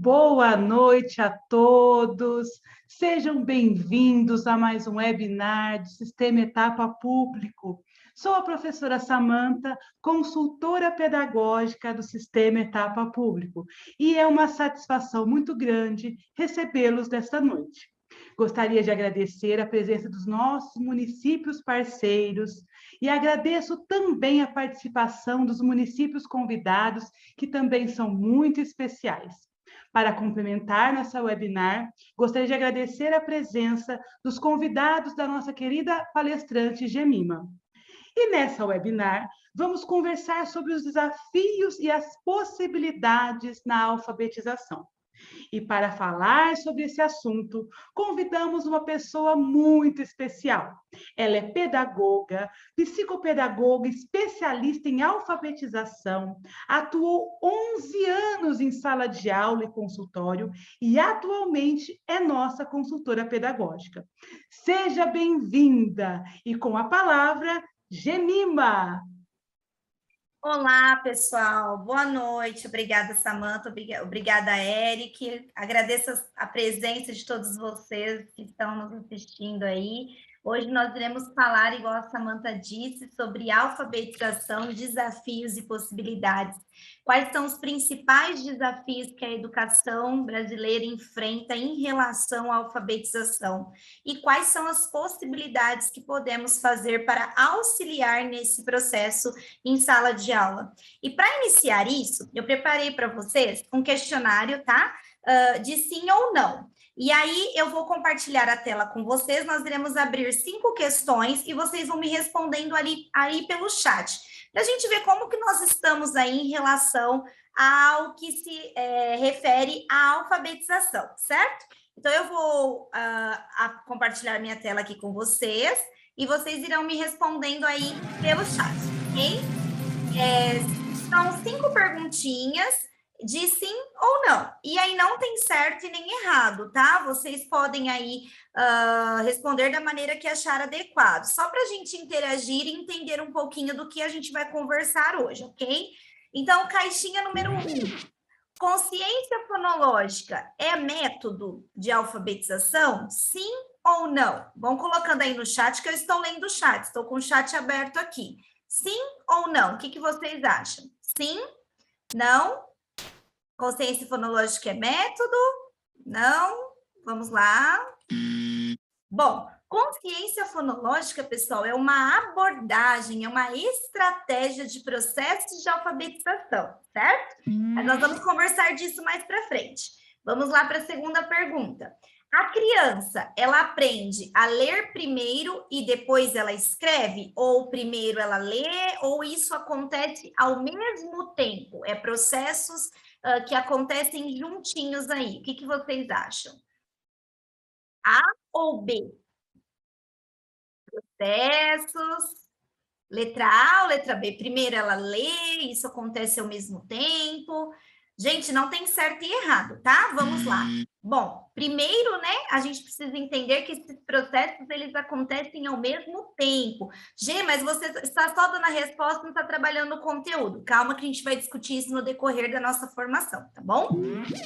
Boa noite a todos, sejam bem-vindos a mais um webinar do Sistema Etapa Público. Sou a professora Samanta, consultora pedagógica do Sistema Etapa Público, e é uma satisfação muito grande recebê-los desta noite. Gostaria de agradecer a presença dos nossos municípios parceiros e agradeço também a participação dos municípios convidados, que também são muito especiais. Para complementar nossa webinar, gostaria de agradecer a presença dos convidados da nossa querida palestrante Gemima. E nessa webinar, vamos conversar sobre os desafios e as possibilidades na alfabetização. E para falar sobre esse assunto, convidamos uma pessoa muito especial. Ela é pedagoga, psicopedagoga, especialista em alfabetização, atuou 11 anos em sala de aula e consultório e atualmente é nossa consultora pedagógica. Seja bem-vinda e com a palavra, Gemima. Olá, pessoal. Boa noite. Obrigada, Samanta. Obrigada, Eric. Agradeço a presença de todos vocês que estão nos assistindo aí. Hoje nós iremos falar, igual a Samanta disse, sobre alfabetização, desafios e possibilidades. Quais são os principais desafios que a educação brasileira enfrenta em relação à alfabetização? E quais são as possibilidades que podemos fazer para auxiliar nesse processo em sala de aula? E para iniciar isso, eu preparei para vocês um questionário, tá? De sim ou não. E aí, eu vou compartilhar a tela com vocês, nós iremos abrir 5 questões e vocês vão me respondendo aí pelo chat, para a gente ver como que nós estamos aí em relação ao que se refere à alfabetização, certo? Então, eu vou compartilhar minha tela aqui com vocês e vocês irão me respondendo aí pelo chat, ok? São 5 perguntinhas de sim ou não. E aí não tem certo e nem errado, tá? Vocês podem aí responder da maneira que achar adequado. Só para a gente interagir e entender um pouquinho do que a gente vai conversar hoje, ok? Então, caixinha número 1. Consciência fonológica é método de alfabetização? Sim ou não? Vão colocando aí no chat, que eu estou lendo o chat. Estou com o chat aberto aqui. Sim ou não? O que vocês acham? Sim? Não? Consciência fonológica é método? Não? Vamos lá. Bom, consciência fonológica, pessoal, é uma abordagem, é uma estratégia de processos de alfabetização, certo? Mas nós vamos conversar disso mais para frente. Vamos lá para a segunda pergunta. A criança, ela aprende a ler primeiro e depois ela escreve? Ou primeiro ela lê, ou isso acontece ao mesmo tempo? É processos que acontecem juntinhos aí. O que vocês acham? A ou B? Processos. Letra A ou letra B? Primeiro ela lê, isso acontece ao mesmo tempo. Gente, não tem certo e errado, tá? Vamos lá. Bom, primeiro, né, a gente precisa entender que esses processos, eles acontecem ao mesmo tempo. Gê, mas você está só dando a resposta, não está trabalhando o conteúdo. Calma que a gente vai discutir isso no decorrer da nossa formação, tá bom?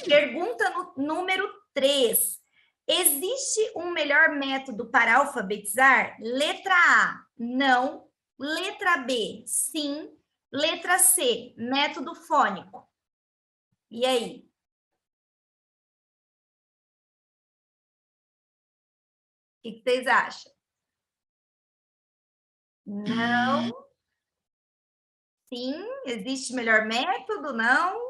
Pergunta número 3. Existe um melhor método para alfabetizar? Letra A, não. Letra B, sim. Letra C, método fônico. E aí? O que vocês acham? Não. Sim. Existe melhor método? Não.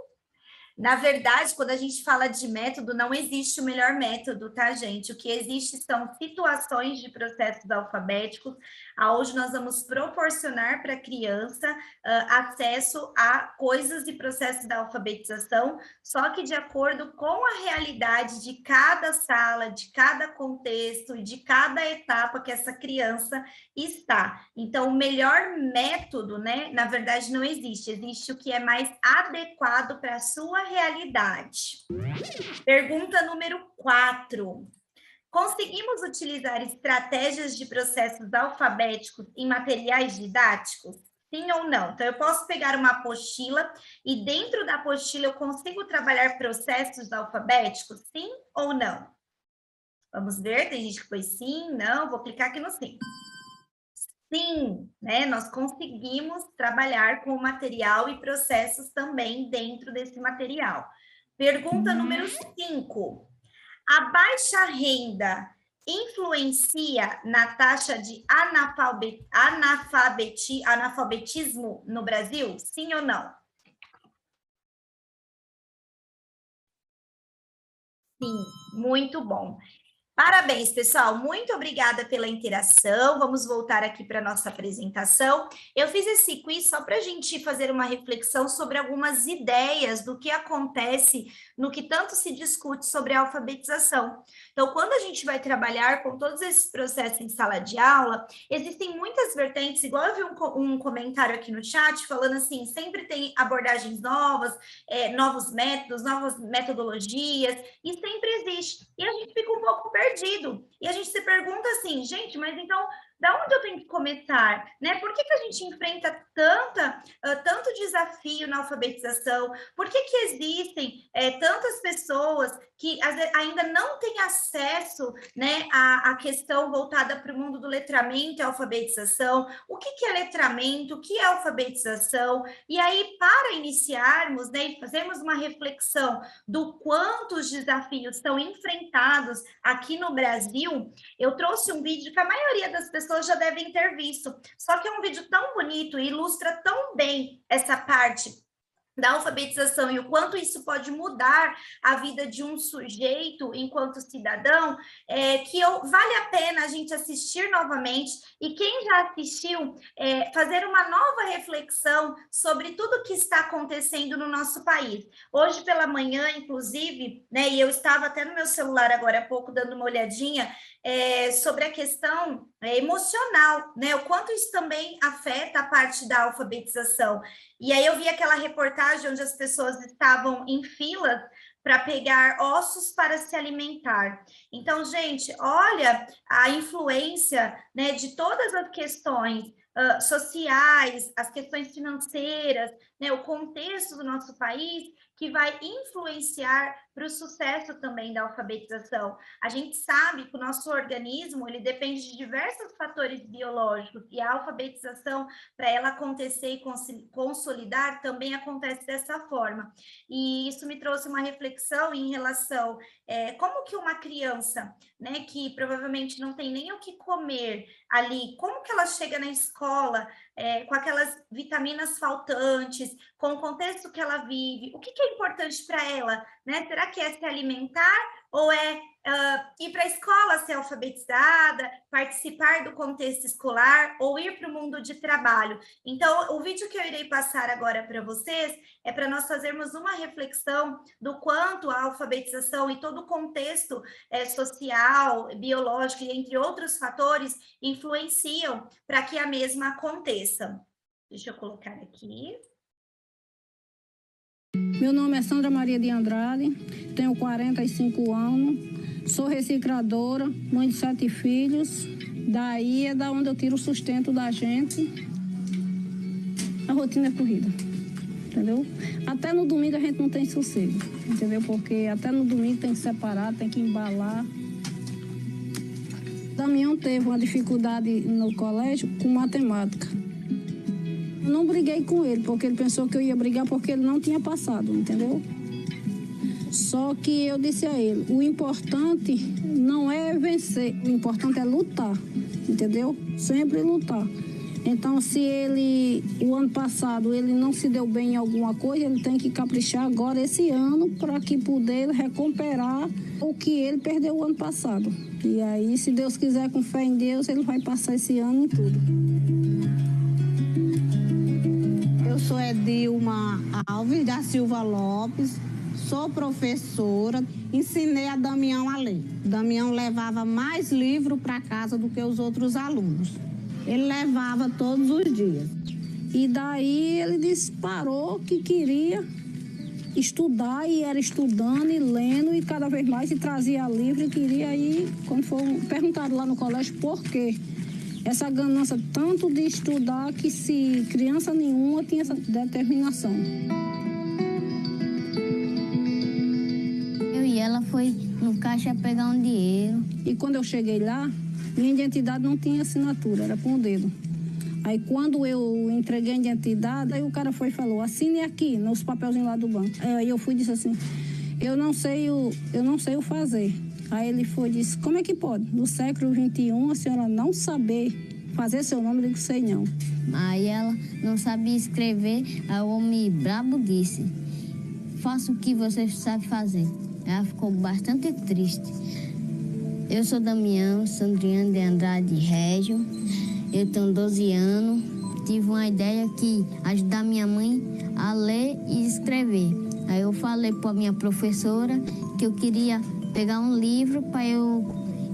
Na verdade, quando a gente fala de método, não existe o melhor método, tá, gente? O que existe são situações de processos alfabéticos, onde nós vamos proporcionar para a criança acesso a coisas e processos da alfabetização, só que de acordo com a realidade de cada sala, de cada contexto e de cada etapa que essa criança está. Então, o melhor método, né, na verdade, não existe. Existe o que é mais adequado para a sua realidade. Pergunta número 4. Conseguimos utilizar estratégias de processos alfabéticos em materiais didáticos? Sim ou não? Então, eu posso pegar uma apostila e dentro da apostila eu consigo trabalhar processos alfabéticos? Sim ou não? Vamos ver, tem gente que foi sim, não, vou clicar aqui no sim. Sim, né? Nós conseguimos trabalhar com o material e processos também dentro desse material. Pergunta número 5. A baixa renda influencia na taxa de analfabetismo no Brasil? Sim ou não? Sim, muito bom. Parabéns, pessoal. Muito obrigada pela interação. Vamos voltar aqui para a nossa apresentação. Eu fiz esse quiz só para a gente fazer uma reflexão sobre algumas ideias do que acontece no que tanto se discute sobre a alfabetização. Então, quando a gente vai trabalhar com todos esses processos em sala de aula, existem muitas vertentes, igual eu vi um comentário aqui no chat falando assim, sempre tem abordagens novas, novos métodos, novas metodologias, e sempre existe. E a gente fica um pouco perdido. E a gente se pergunta assim, gente, mas então, da onde eu tenho que começar? Né? Por que a gente enfrenta tanto desafio na alfabetização? Por que existem tantas pessoas que ainda não têm acesso, né, à questão voltada para o mundo do letramento e alfabetização? O que é letramento? O que é alfabetização? E aí, para iniciarmos, né, e fazermos uma reflexão do quanto os desafios são enfrentados aqui no Brasil, eu trouxe um vídeo que a maioria das pessoas já devem ter visto, só que é um vídeo tão bonito e ilustra tão bem essa parte da alfabetização e o quanto isso pode mudar a vida de um sujeito enquanto cidadão, vale a pena a gente assistir novamente e quem já assistiu, fazer uma nova reflexão sobre tudo que está acontecendo no nosso país. Hoje pela manhã, inclusive, né, e eu estava até no meu celular agora há pouco dando uma olhadinha, sobre a questão emocional, né, o quanto isso também afeta a parte da alfabetização. E aí eu vi aquela reportagem onde as pessoas estavam em filas para pegar ossos para se alimentar. Então, gente, olha a influência, né, de todas as questões sociais, as questões financeiras, né, o contexto do nosso país, que vai influenciar para o sucesso também da alfabetização. A gente sabe que o nosso organismo, ele depende de diversos fatores biológicos, e a alfabetização, para ela acontecer e consolidar, também acontece dessa forma. E isso me trouxe uma reflexão em relação como que uma criança, né, que provavelmente não tem nem o que comer ali, como que ela chega na escola com aquelas vitaminas faltantes, com o contexto que ela vive, o que é importante para ela, né? Será que é se alimentar ou é ir para a escola ser alfabetizada, participar do contexto escolar ou ir para o mundo de trabalho? Então, o vídeo que eu irei passar agora para vocês é para nós fazermos uma reflexão do quanto a alfabetização e todo o contexto social, biológico e entre outros fatores influenciam para que a mesma aconteça. Deixa eu colocar aqui. Meu nome é Sandra Maria de Andrade, tenho 45 anos, sou recicladora, mãe de 7 filhos, daí é da onde eu tiro o sustento da gente. A rotina é corrida, entendeu? Até no domingo a gente não tem sossego, entendeu? Porque até no domingo tem que separar, tem que embalar. Damião teve uma dificuldade no colégio com matemática. Eu não briguei com ele, porque ele pensou que eu ia brigar porque ele não tinha passado, entendeu? Só que eu disse a ele, o importante não é vencer, o importante é lutar, entendeu? Sempre lutar. Então, se ele, o ano passado, ele não se deu bem em alguma coisa, ele tem que caprichar agora esse ano para que poder recuperar o que ele perdeu o ano passado. E aí, se Deus quiser, com fé em Deus, ele vai passar esse ano em tudo. Eu sou Edilma Alves da Silva Lopes, sou professora, ensinei a Damião a ler. Damião levava mais livro para casa do que os outros alunos. Ele levava todos os dias. E daí ele disparou que queria estudar e era estudando e lendo e cada vez mais se trazia livro e queria ir, quando perguntaram lá no colégio por quê. essa ganância tanto de estudar que se criança nenhuma tinha essa determinação. Eu e ela foi no caixa pegar um dinheiro. E quando eu cheguei lá, minha identidade não tinha assinatura, era com o dedo. Aí quando eu entreguei a identidade, aí o cara foi e falou, assine aqui, nos papelzinhos lá do banco. Aí eu fui e disse assim, eu não sei o fazer. Aí ele foi e disse, como é que pode? No século XXI, a senhora não saber fazer seu nome? Eu digo, sei não. Aí ela não sabia escrever, aí o homem brabo disse, faça o que você sabe fazer. Ela ficou bastante triste. Eu sou Damião Sandriano de Andrade Régio, eu tenho 12 anos, tive uma ideia que ajudar minha mãe a ler e escrever. Aí eu falei para a minha professora que eu queria pegar um livro para eu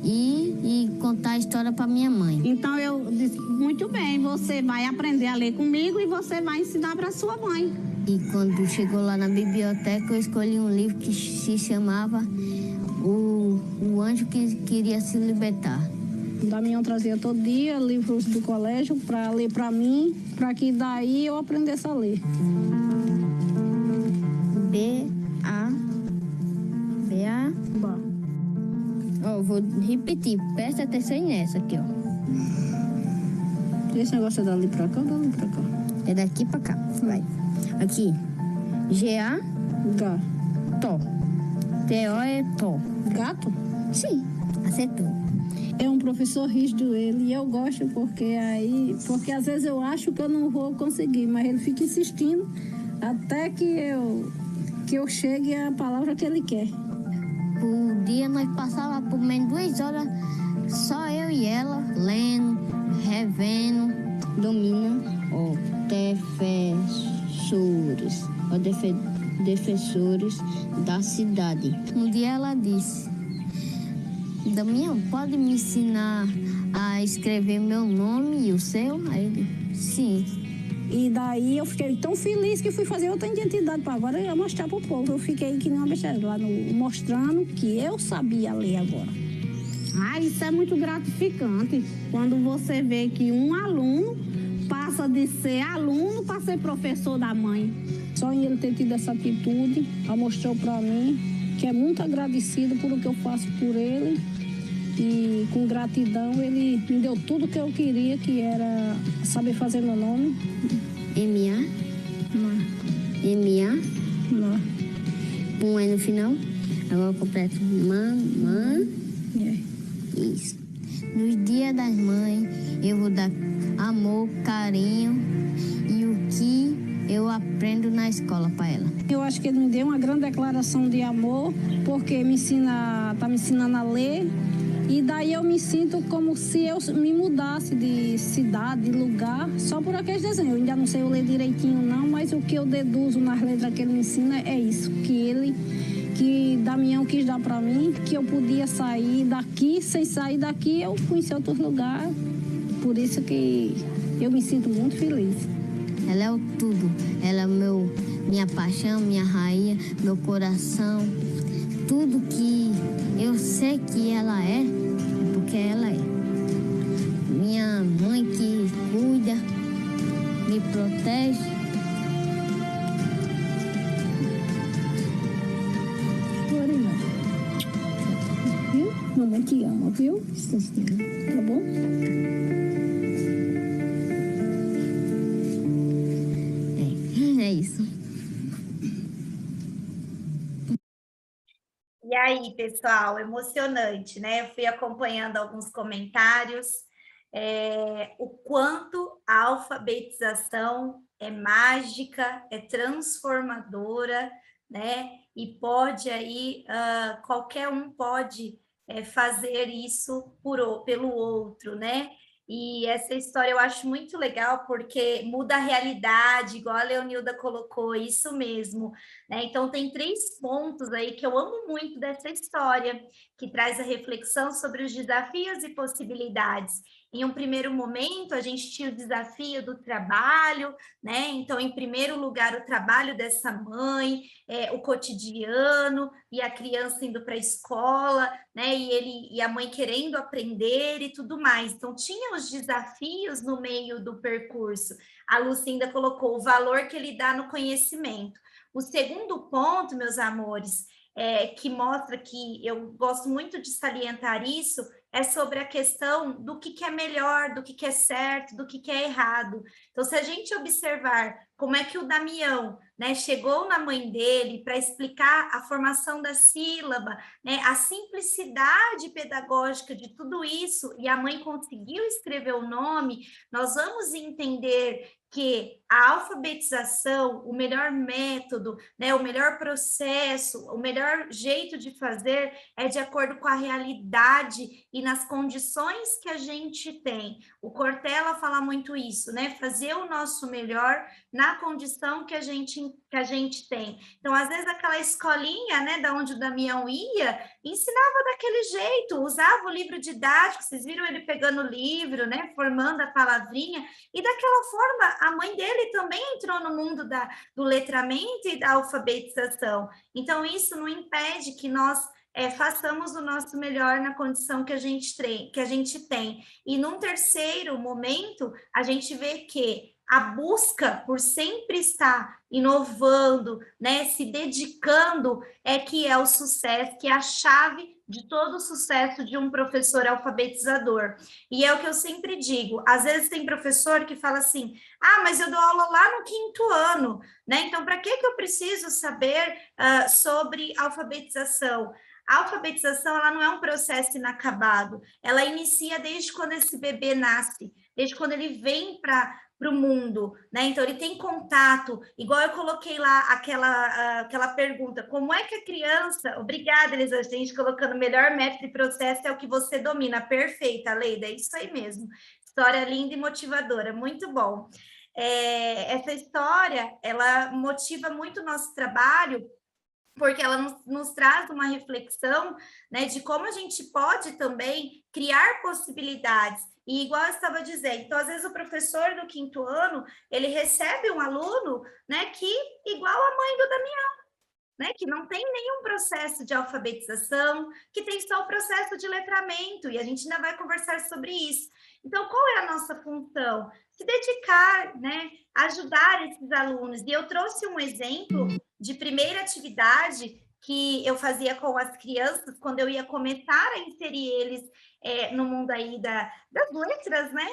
ir e contar a história para minha mãe. Então eu disse, muito bem, você vai aprender a ler comigo e você vai ensinar para sua mãe. E quando chegou lá na biblioteca, eu escolhi um livro que se chamava O Anjo que Queria Se Libertar. O Damião trazia todo dia livros do colégio para ler para mim, para que daí eu aprendesse a ler. B-A. Ó, vou repetir, presta atenção nessa aqui, ó. Esse negócio é dali para cá ou dali para cá? É daqui pra cá, vai. Aqui, G-A, Gá. Tó. T-O é Tó. Gato? Sim, acertou. É um professor rígido ele, e eu gosto porque às vezes eu acho que eu não vou conseguir, mas ele fica insistindo até que eu chegue à palavra que ele quer. Por dia nós passávamos por menos 2 horas, só eu e ela, lendo, revendo, dominando, ó, defensores da cidade. Um dia ela disse, Damião, pode me ensinar a escrever meu nome e o seu? Aí ele, sim. E daí eu fiquei tão feliz que fui fazer outra identidade para agora eu mostrar para o povo. Eu fiquei que nem uma besteira lá mostrando que eu sabia ler agora. Ah, isso é muito gratificante. Quando você vê que um aluno passa de ser aluno para ser professor da mãe. Só em ele ter tido essa atitude, ela mostrou para mim que é muito agradecido por o que eu faço por ele. E com gratidão ele me deu tudo que eu queria, que era saber fazer meu nome. M-A? Não. M-A? Não. Um E no final. Agora completo. Mamãe. É. Isso. Nos dias das mães, eu vou dar amor, carinho e o que eu aprendo na escola para ela. Eu acho que ele me deu uma grande declaração de amor, porque tá me ensinando a ler. E daí eu me sinto como se eu me mudasse de cidade, de lugar, só por aqueles desenhos. Eu ainda não sei eu ler direitinho não, mas o que eu deduzo nas letras que ele me ensina é isso, que Damião quis dar para mim, que eu podia sair daqui, sem sair daqui eu conheci outros lugares. Por isso que eu me sinto muito feliz. Ela é o tudo, ela é minha paixão, minha rainha, meu coração. Tudo que eu sei que ela é porque ela é. Minha mãe que cuida, me protege. Viu? Mamãe te ama, viu? Tá bom? É isso. E aí, pessoal, emocionante, né? Eu fui acompanhando alguns comentários, o quanto a alfabetização é mágica, é transformadora, né? E pode aí, qualquer um pode fazer isso pelo outro, né? E essa história eu acho muito legal porque muda a realidade, igual a Leonilda colocou, isso mesmo, né? Então tem 3 pontos aí que eu amo muito dessa história, que traz a reflexão sobre os desafios e possibilidades. Em um primeiro momento, a gente tinha o desafio do trabalho, né? Então, em primeiro lugar, o trabalho dessa mãe, o cotidiano, e a criança indo para a escola, né? E a mãe querendo aprender e tudo mais. Então, tinha os desafios no meio do percurso. A Lucinda colocou o valor que ele dá no conhecimento. O segundo ponto, meus amores, que mostra que eu gosto muito de salientar isso, é sobre a questão do que é melhor, do que é certo, do que é errado. Então, se a gente observar como é que o Damião, né, chegou na mãe dele para explicar a formação da sílaba, né, a simplicidade pedagógica de tudo isso, e a mãe conseguiu escrever o nome, nós vamos entender que a alfabetização, o melhor método, né, o melhor processo, o melhor jeito de fazer é de acordo com a realidade e nas condições que a gente tem. O Cortella fala muito isso, né? Fazer o nosso melhor na condição que a gente tem. Então, às vezes, aquela escolinha, né, da onde o Damião ia, ensinava daquele jeito, usava o livro didático, vocês viram ele pegando o livro, né, formando a palavrinha, e daquela forma, a mãe dele também entrou no mundo do letramento e da alfabetização. Então, isso não impede que nós façamos o nosso melhor na condição que a gente tem. E num terceiro momento, a gente vê que a busca por sempre estar inovando, né, se dedicando, que é o sucesso, que é a chave de todo o sucesso de um professor alfabetizador. E é o que eu sempre digo, às vezes tem professor que fala assim, mas eu dou aula lá no 5º ano, né? Então, para que eu preciso saber sobre alfabetização? A alfabetização, ela não é um processo inacabado, ela inicia desde quando esse bebê nasce, desde quando ele vem para o mundo, né? Então, ele tem contato, igual eu coloquei lá aquela pergunta, como é que a criança... Obrigada, Elisa, gente, colocando o melhor método e processo é o que você domina. Perfeita, Leida, é isso aí mesmo. História linda e motivadora, muito bom. Essa história, ela motiva muito o nosso trabalho, porque ela nos traz uma reflexão, né, de como a gente pode também criar possibilidades. E igual eu estava dizendo, então, às vezes o professor do 5º ano, ele recebe um aluno, né, que igual a mãe do Damião, né, que não tem nenhum processo de alfabetização, que tem só o processo de letramento, e a gente ainda vai conversar sobre isso. Então, qual é a nossa função? Se dedicar, né, ajudar esses alunos. E eu trouxe um exemplo de primeira atividade que eu fazia com as crianças, quando eu ia começar a inserir eles no mundo aí das letras, né?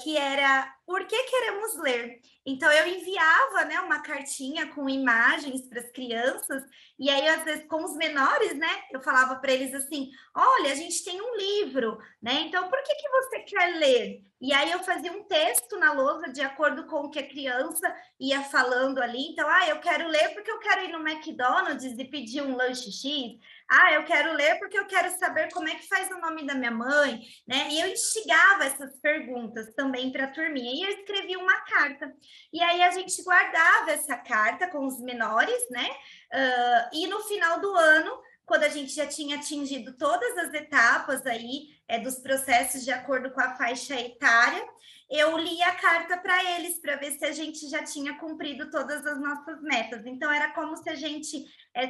Que era Por que queremos ler? Então, eu enviava, né, uma cartinha com imagens para as crianças, e aí, às vezes, com os menores, né, eu falava para eles assim, olha, a gente tem um livro, né, então, por que você quer ler? E aí, eu fazia um texto na lousa, de acordo com o que a criança ia falando ali, então, eu quero ler porque eu quero ir no McDonald's e pedir um lanche X, eu quero ler porque eu quero saber como é que faz o nome da minha mãe, né? E eu instigava essas perguntas também para a turminha. E eu escrevi uma carta. E aí a gente guardava essa carta com os menores, né? E no final do ano, quando a gente já tinha atingido todas as etapas aí dos processos de acordo com a faixa etária, eu li a carta para eles, para ver se a gente já tinha cumprido todas as nossas metas. Então, era como se a gente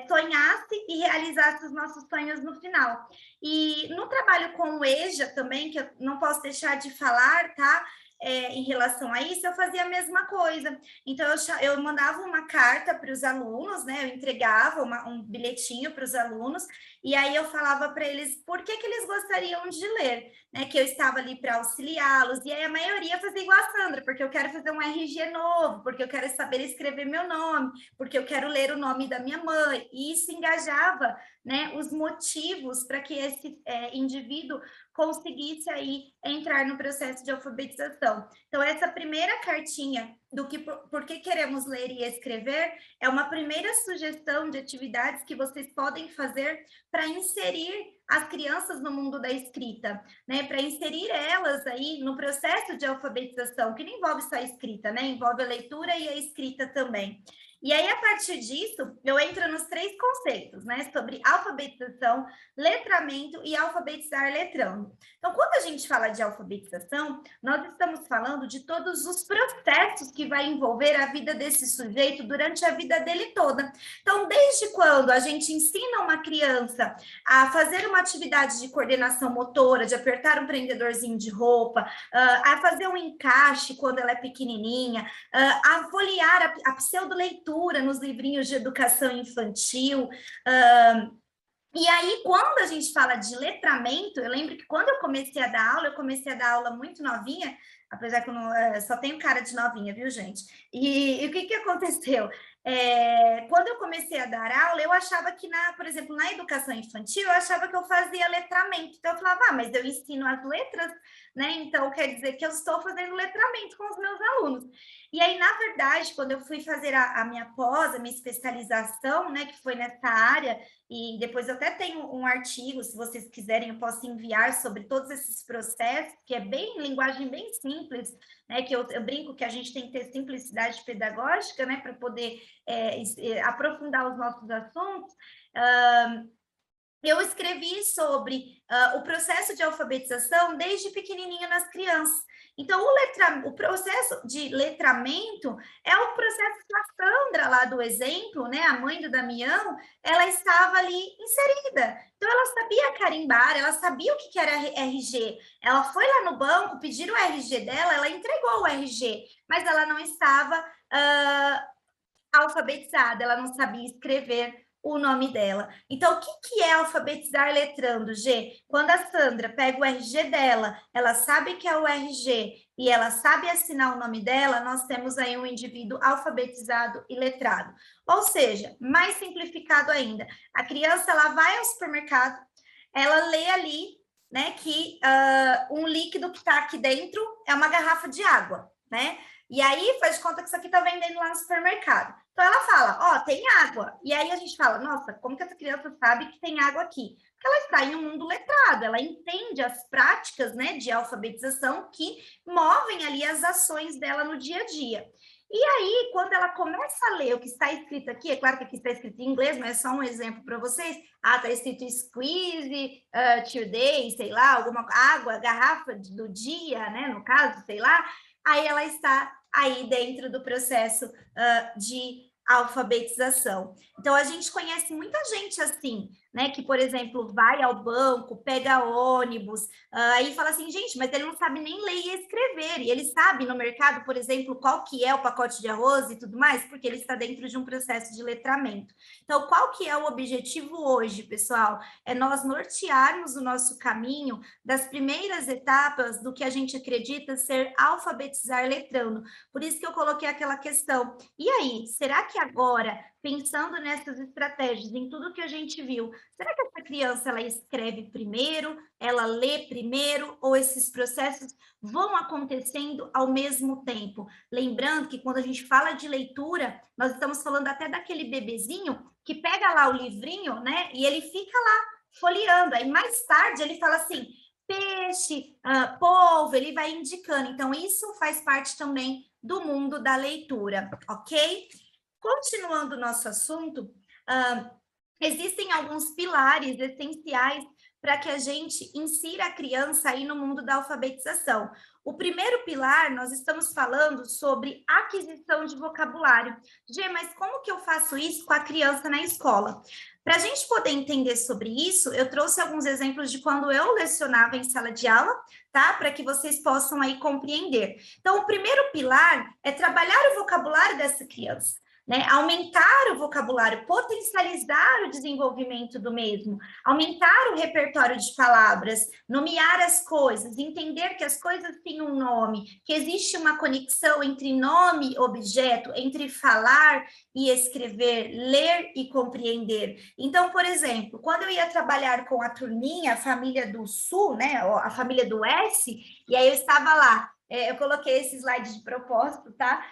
sonhasse e realizasse os nossos sonhos no final. E no trabalho com o EJA também, que eu não posso deixar de falar, tá? Em relação a isso, eu fazia a mesma coisa. Então, eu mandava uma carta para os alunos, né? Eu entregava um bilhetinho para os alunos, e aí eu falava para eles por que eles gostariam de ler, né? Que eu estava ali para auxiliá-los, e aí a maioria fazia igual a Sandra, porque eu quero fazer um RG novo, porque eu quero saber escrever meu nome, porque eu quero ler o nome da minha mãe, e isso engajava, né, os motivos para que esse indivíduo conseguisse aí entrar no processo de alfabetização. Então, essa primeira cartinha do por que queremos ler e escrever é uma primeira sugestão de atividades que vocês podem fazer para inserir as crianças no mundo da escrita, né? Para inserir elas aí no processo de alfabetização, que não envolve só a escrita, né? Envolve a leitura e a escrita também. E aí, a partir disso, eu entro nos 3 conceitos, né? Sobre alfabetização, letramento e alfabetizar letrando. Então, quando a gente fala de alfabetização, nós estamos falando de todos os processos que vai envolver a vida desse sujeito durante a vida dele toda. Então, desde quando a gente ensina uma criança a fazer uma atividade de coordenação motora, de apertar um prendedorzinho de roupa, a fazer um encaixe quando ela é pequenininha, a folhear a pseudo-leitura nos livrinhos de educação infantil. E aí, quando a gente fala de letramento, eu lembro que quando eu comecei a dar aula muito novinha, apesar que eu não, só tenho cara de novinha, viu, gente? E o que aconteceu? Quando eu comecei a dar aula, eu achava que, por exemplo, na educação infantil, eu achava que eu fazia letramento. Então, eu falava, mas eu ensino as letras, né? Então, quer dizer que eu estou fazendo letramento com os meus alunos. E aí, na verdade, quando eu fui fazer a minha pós, a minha especialização, né, que foi nessa área, e depois eu até tenho um artigo, se vocês quiserem, eu posso enviar sobre todos esses processos, que é bem, linguagem bem simples, né, que eu brinco que a gente tem que ter simplicidade pedagógica, né, para poder aprofundar os nossos assuntos. Eu escrevi sobre o processo de alfabetização desde pequenininha nas crianças. Então, o processo de letramento é o processo que a Sandra, lá do exemplo, né, a mãe do Damião, ela estava ali inserida. Então, ela sabia carimbar, ela sabia o que era RG. Ela foi lá no banco, pediram o RG dela, ela entregou o RG, mas ela não estava alfabetizada, ela não sabia escrever o nome dela. Então, o que é alfabetizar letrando, G? Quando a Sandra pega o RG dela, ela sabe que é o RG e ela sabe assinar o nome dela, nós temos aí um indivíduo alfabetizado e letrado. Ou seja, mais simplificado ainda, a criança ela vai ao supermercado, ela lê ali, né, que um líquido que está aqui dentro é uma garrafa de água, né? E aí faz de conta que isso aqui está vendendo lá no supermercado. Então ela fala, tem água. E aí a gente fala, nossa, como que essa criança sabe que tem água aqui? Porque ela está em um mundo letrado, ela entende as práticas, né, de alfabetização que movem ali as ações dela no dia a dia. E aí, quando ela começa a ler o que está escrito aqui, é claro que aqui está escrito em inglês, mas é só um exemplo para vocês. Está escrito squeeze, today, sei lá, alguma água, garrafa do dia, né, no caso, sei lá. Aí ela está aí dentro do processo de alfabetização. Então, a gente conhece muita gente assim, né, que, por exemplo, vai ao banco, pega ônibus, aí fala assim, gente, mas ele não sabe nem ler e escrever, e ele sabe no mercado, por exemplo, qual que é o pacote de arroz e tudo mais, porque ele está dentro de um processo de letramento. Então, qual que é o objetivo hoje, pessoal? É nós nortearmos o nosso caminho das primeiras etapas do que a gente acredita ser alfabetizar letrando. Por isso que eu coloquei aquela questão. E aí, será que agora, pensando nessas estratégias, em tudo que a gente viu, será que essa criança ela escreve primeiro, ela lê primeiro, ou esses processos vão acontecendo ao mesmo tempo? Lembrando que quando a gente fala de leitura, nós estamos falando até daquele bebezinho que pega lá o livrinho, né, e ele fica lá folheando, aí mais tarde ele fala assim, peixe, polvo, ele vai indicando. Então, isso faz parte também do mundo da leitura, ok? Continuando o nosso assunto, existem alguns pilares essenciais para que a gente insira a criança aí no mundo da alfabetização. O primeiro pilar, nós estamos falando sobre aquisição de vocabulário. Gê, mas como que eu faço isso com a criança na escola? Para a gente poder entender sobre isso, eu trouxe alguns exemplos de quando eu lecionava em sala de aula, tá? Para que vocês possam aí compreender. Então, o primeiro pilar é trabalhar o vocabulário dessa criança. Né? Aumentar o vocabulário, potencializar o desenvolvimento do mesmo, aumentar o repertório de palavras, nomear as coisas, entender que as coisas têm um nome, que existe uma conexão entre nome e objeto, entre falar e escrever, ler e compreender. Então, por exemplo, quando eu ia trabalhar com a turminha, a família do Sul, né, a família do S, e aí eu estava lá, eu coloquei esse slide de propósito, tá?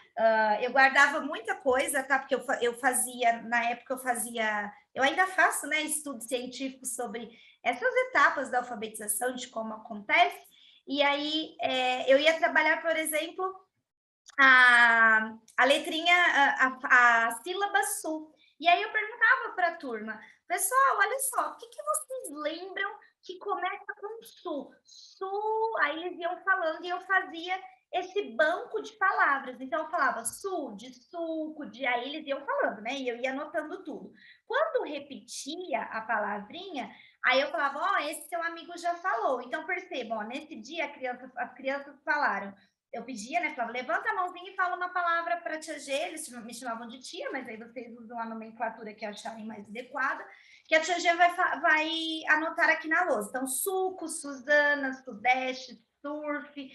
Eu guardava muita coisa, tá? Porque eu fazia, na época eu ainda faço, né, estudos científicos sobre essas etapas da alfabetização, de como acontece, e aí eu ia trabalhar, por exemplo, a letrinha, a sílaba su. E aí eu perguntava para a turma, pessoal, olha só, o que vocês lembram que começa com su? Su, aí eles iam falando e eu fazia esse banco de palavras. Então eu falava su, de suco, de aí eles iam falando, né? E eu ia anotando tudo. Quando repetia a palavrinha, aí eu falava, ó, esse seu amigo já falou. Então percebam, ó, nesse dia as crianças falaram. Eu pedia, né? Falava, levanta a mãozinha e fala uma palavra para a tia G. Eles me chamavam de tia, mas aí vocês usam a nomenclatura que acharem mais adequada, que a tia G vai anotar aqui na lousa. Então, suco, Suzana, Sudeste, surf,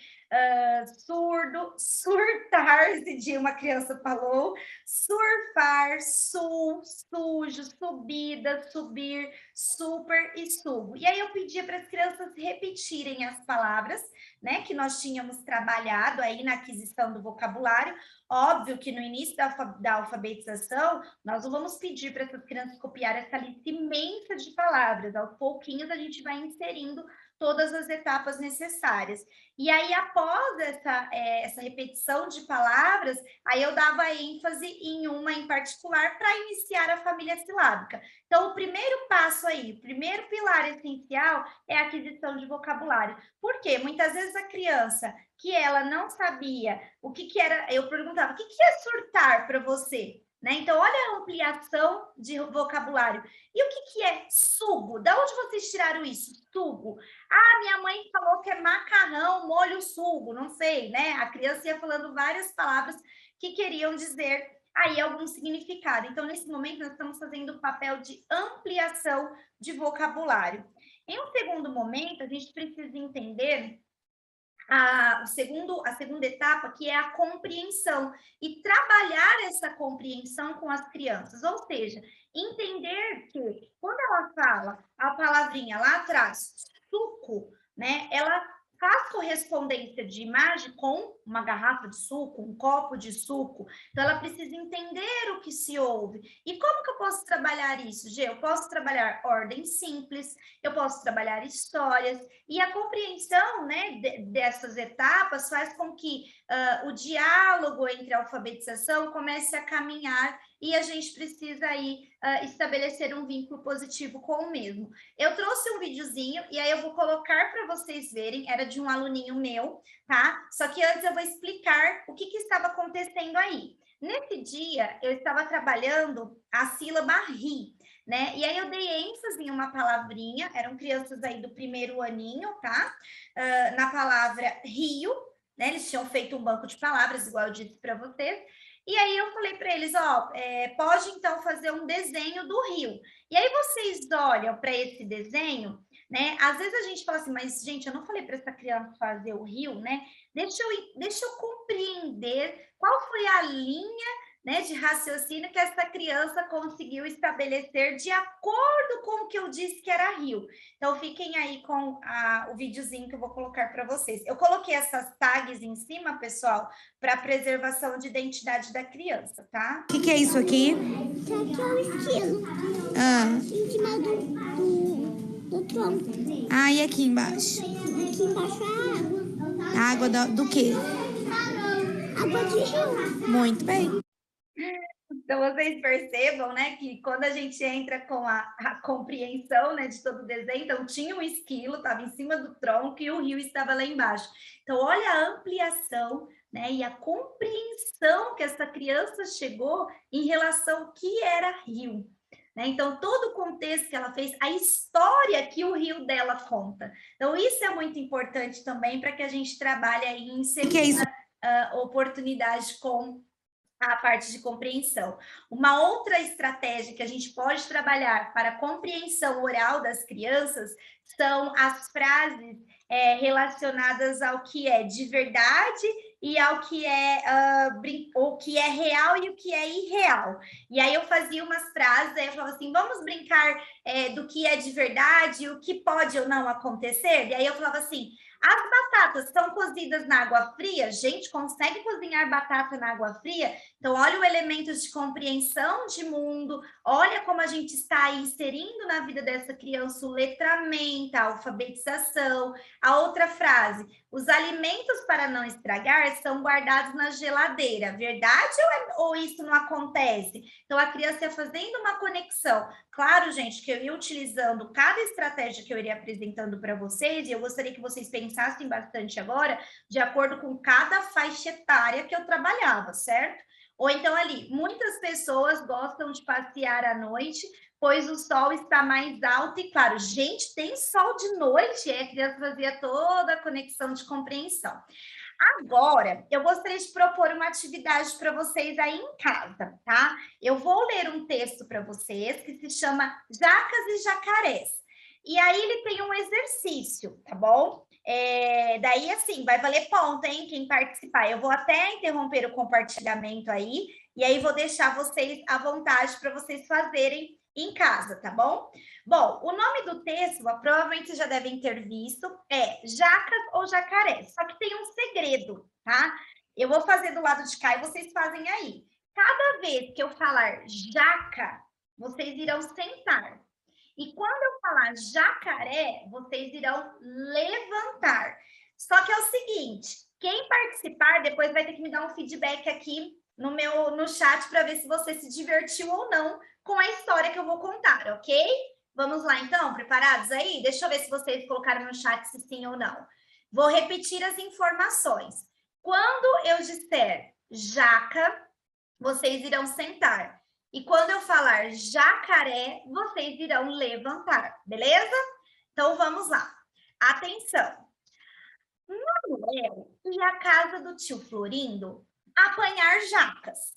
surdo, surtar, esse dia uma criança falou, surfar, sul, sujo, subida, subir, super e subo. E aí eu pedia para as crianças repetirem as palavras, né, que nós tínhamos trabalhado aí na aquisição do vocabulário. Óbvio que no início da alfabetização, nós não vamos pedir para essas crianças copiar essa lista imensa de palavras. Aos pouquinhos a gente vai inserindo todas as etapas necessárias. E aí, após essa repetição de palavras, aí eu dava ênfase em uma em particular para iniciar a família silábica. Então, o primeiro passo aí, o primeiro pilar essencial é a aquisição de vocabulário. Por quê? Muitas vezes a criança que ela não sabia o que era, eu perguntava, o que é surtar para você? Né? Então, olha a ampliação de vocabulário. E o que é sugo? Da onde vocês tiraram isso? Sugo. Ah, minha mãe falou que é macarrão, molho sugo, não sei, né? A criança ia falando várias palavras que queriam dizer aí algum significado. Então, nesse momento, nós estamos fazendo o papel de ampliação de vocabulário. Em um segundo momento, a gente precisa entender a segunda etapa, que é a compreensão, e trabalhar essa compreensão com as crianças, ou seja, entender que quando ela fala a palavrinha lá atrás, suco, né, ela faz correspondência de imagem com uma garrafa de suco, um copo de suco, então ela precisa entender o que se ouve. E como que eu posso trabalhar isso, Gê? Eu posso trabalhar ordem simples, eu posso trabalhar histórias, e a compreensão, né, dessas etapas faz com que o diálogo entre a alfabetização comece a caminhar e a gente precisa aí estabelecer um vínculo positivo com o mesmo. Eu trouxe um videozinho e aí eu vou colocar para vocês verem, era de um aluninho meu, tá? Só que antes eu vou explicar o que estava acontecendo aí. Nesse dia, eu estava trabalhando a sílaba ri, né? E aí eu dei ênfase em uma palavrinha, eram crianças aí do primeiro aninho, tá? Na palavra rio, né? Eles tinham feito um banco de palavras, igual eu disse para vocês. E aí eu falei para eles, ó, pode então fazer um desenho do rio. E aí vocês olham para esse desenho, né? Às vezes a gente fala assim, mas gente, eu não falei para essa criança fazer o rio, né? Deixa eu compreender qual foi a linha, né, de raciocínio que essa criança conseguiu estabelecer de acordo com o que eu disse que era rio. Então, fiquem aí com o videozinho que eu vou colocar para vocês. Eu coloquei essas tags em cima, pessoal, para preservação de identidade da criança, tá? O que é isso aqui? Isso aqui é um esquilo. Em cima do tronco. Ah, e aqui embaixo? Aqui embaixo é água. A água do quê? Água de rio. Muito bem. Então, vocês percebam, né, que quando a gente entra com a compreensão, né, de todo o desenho, então tinha um esquilo, estava em cima do tronco e o rio estava lá embaixo. Então, olha a ampliação, né, e a compreensão que essa criança chegou em relação ao que era rio. Né? Então, todo o contexto que ela fez, a história que o rio dela conta. Então, isso é muito importante também para que a gente trabalhe aí em segunda oportunidade com a parte de compreensão. Uma outra estratégia que a gente pode trabalhar para a compreensão oral das crianças são as frases relacionadas ao que é de verdade e ao que o que é real e o que é irreal. E aí eu fazia umas frases, aí eu falava assim, vamos brincar do que é de verdade, o que pode ou não acontecer? E aí eu falava assim, as batatas são cozidas na água fria? Gente, consegue cozinhar batata na água fria? Então, olha o elemento de compreensão de mundo, olha como a gente está inserindo na vida dessa criança o letramento, a alfabetização. A outra frase, Os alimentos para não estragar são guardados na geladeira. Verdade ou isso não acontece? Então, a criança ia fazendo uma conexão. Claro, gente, que eu ia utilizando cada estratégia que eu iria apresentando para vocês, e eu gostaria que vocês pensassem bastante agora, de acordo com cada faixa etária que eu trabalhava, certo? Ou então ali, muitas pessoas gostam de passear à noite, pois o sol está mais alto e claro. Gente, tem sol de noite? A criança fazia toda a conexão de compreensão. Agora, eu gostaria de propor uma atividade para vocês aí em casa, tá? Eu vou ler um texto para vocês que se chama Jacas e Jacarés. E aí ele tem um exercício, tá bom? Daí, assim, vai valer ponto, hein? Quem participar. Eu vou até interromper o compartilhamento aí, e aí vou deixar vocês à vontade para vocês fazerem em casa, tá bom? Bom, o nome do texto, provavelmente vocês já devem ter visto, é Jacas ou Jacarés. Só que tem um segredo, tá? Eu vou fazer do lado de cá e vocês fazem aí. Cada vez que eu falar jaca, vocês irão sentar. E quando eu falar jacaré, vocês irão levantar. Só que é o seguinte, quem participar depois vai ter que me dar um feedback aqui no chat para ver se você se divertiu ou não com a história que eu vou contar, ok? Vamos lá, então? Preparados aí? Deixa eu ver se vocês colocaram no chat se sim ou não. Vou repetir as informações. Quando eu disser jaca, vocês irão sentar. E quando eu falar jacaré, vocês irão levantar, beleza? Então, vamos lá. Atenção. Manuel ia à casa do tio Florindo apanhar jacas.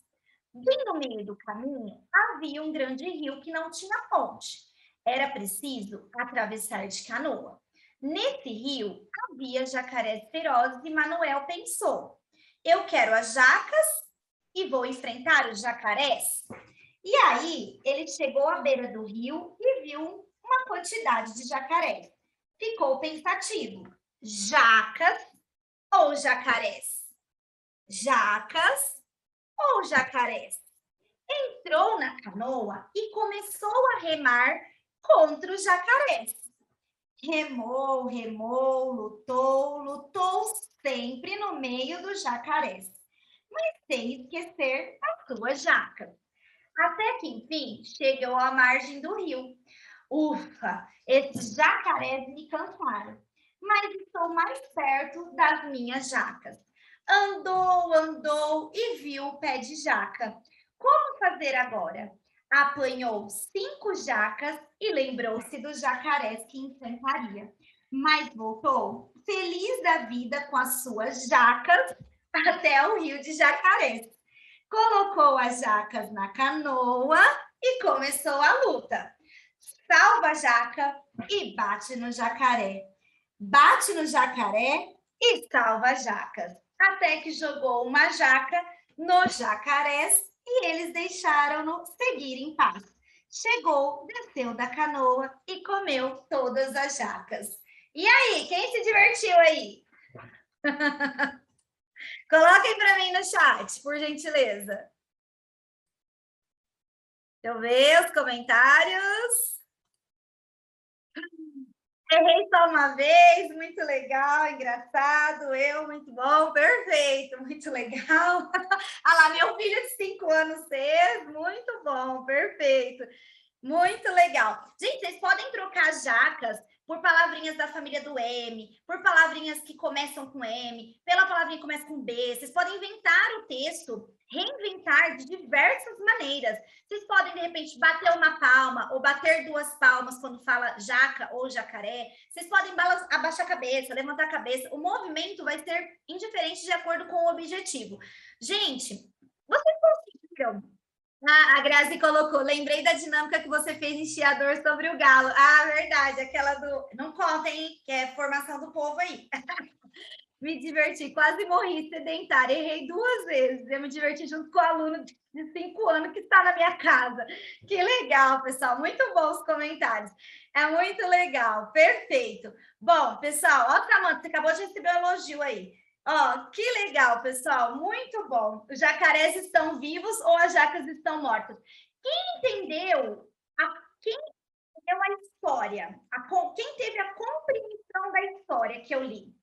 Bem no meio do caminho, havia um grande rio que não tinha ponte. Era preciso atravessar de canoa. Nesse rio, havia jacarés ferozes e Manuel pensou: eu quero as jacas e vou enfrentar os jacarés. E aí, ele chegou à beira do rio e viu uma quantidade de jacarés. Ficou pensativo: jacas ou jacarés? Jacas ou jacarés? Entrou na canoa e começou a remar contra os jacarés. Remou, remou, lutou, lutou sempre no meio dos jacarés, mas sem esquecer a sua jaca. Até que, enfim, chegou à margem do rio. Ufa, esses jacarés me cansaram, mas estou mais perto das minhas jacas. Andou, andou e viu o pé de jaca. Como fazer agora? Apanhou 5 jacas e lembrou-se dos jacarés que enfrentaria. Mas voltou feliz da vida com as suas jacas até o rio de jacarés. Colocou as jacas na canoa e começou a luta. Salva a jaca e bate no jacaré. Bate no jacaré e salva as jacas. Até que jogou uma jaca nos jacarés e eles deixaram-no seguir em paz. Chegou, desceu da canoa e comeu todas as jacas. E aí, quem se divertiu aí? Coloquem para mim no chat, por gentileza. Deixa eu ver os comentários. Errei só uma vez, muito legal, engraçado, muito bom, perfeito, muito legal. Ah lá, meu filho de 5 anos fez, muito bom, perfeito. Muito legal. Gente, vocês podem trocar jacas por palavrinhas da família do M, por palavrinhas que começam com M, pela palavrinha que começa com B. Vocês podem inventar o texto, reinventar de diversas maneiras. Vocês podem, de repente, bater uma palma ou bater 2 palmas quando fala jaca ou jacaré. Vocês podem abaixar a cabeça, levantar a cabeça. O movimento vai ser indiferente de acordo com o objetivo. Gente, vocês conseguiram? Ah, a Grazi colocou, lembrei da dinâmica que você fez em Chiador sobre o galo. Ah, verdade, aquela do... Não conta, hein? Que é formação do povo aí. Me diverti, quase morri sedentária. Errei 2 vezes. Eu me diverti junto com o aluno de 5 anos que está na minha casa. Que legal, pessoal. Muito bons comentários. É muito legal. Perfeito. Bom, pessoal, ó, Samanta, você acabou de receber um elogio aí. Ó, que legal, pessoal, muito bom. Os jacarés estão vivos ou as jacas estão mortas? Quem entendeu a história? Quem teve a compreensão da história que eu li?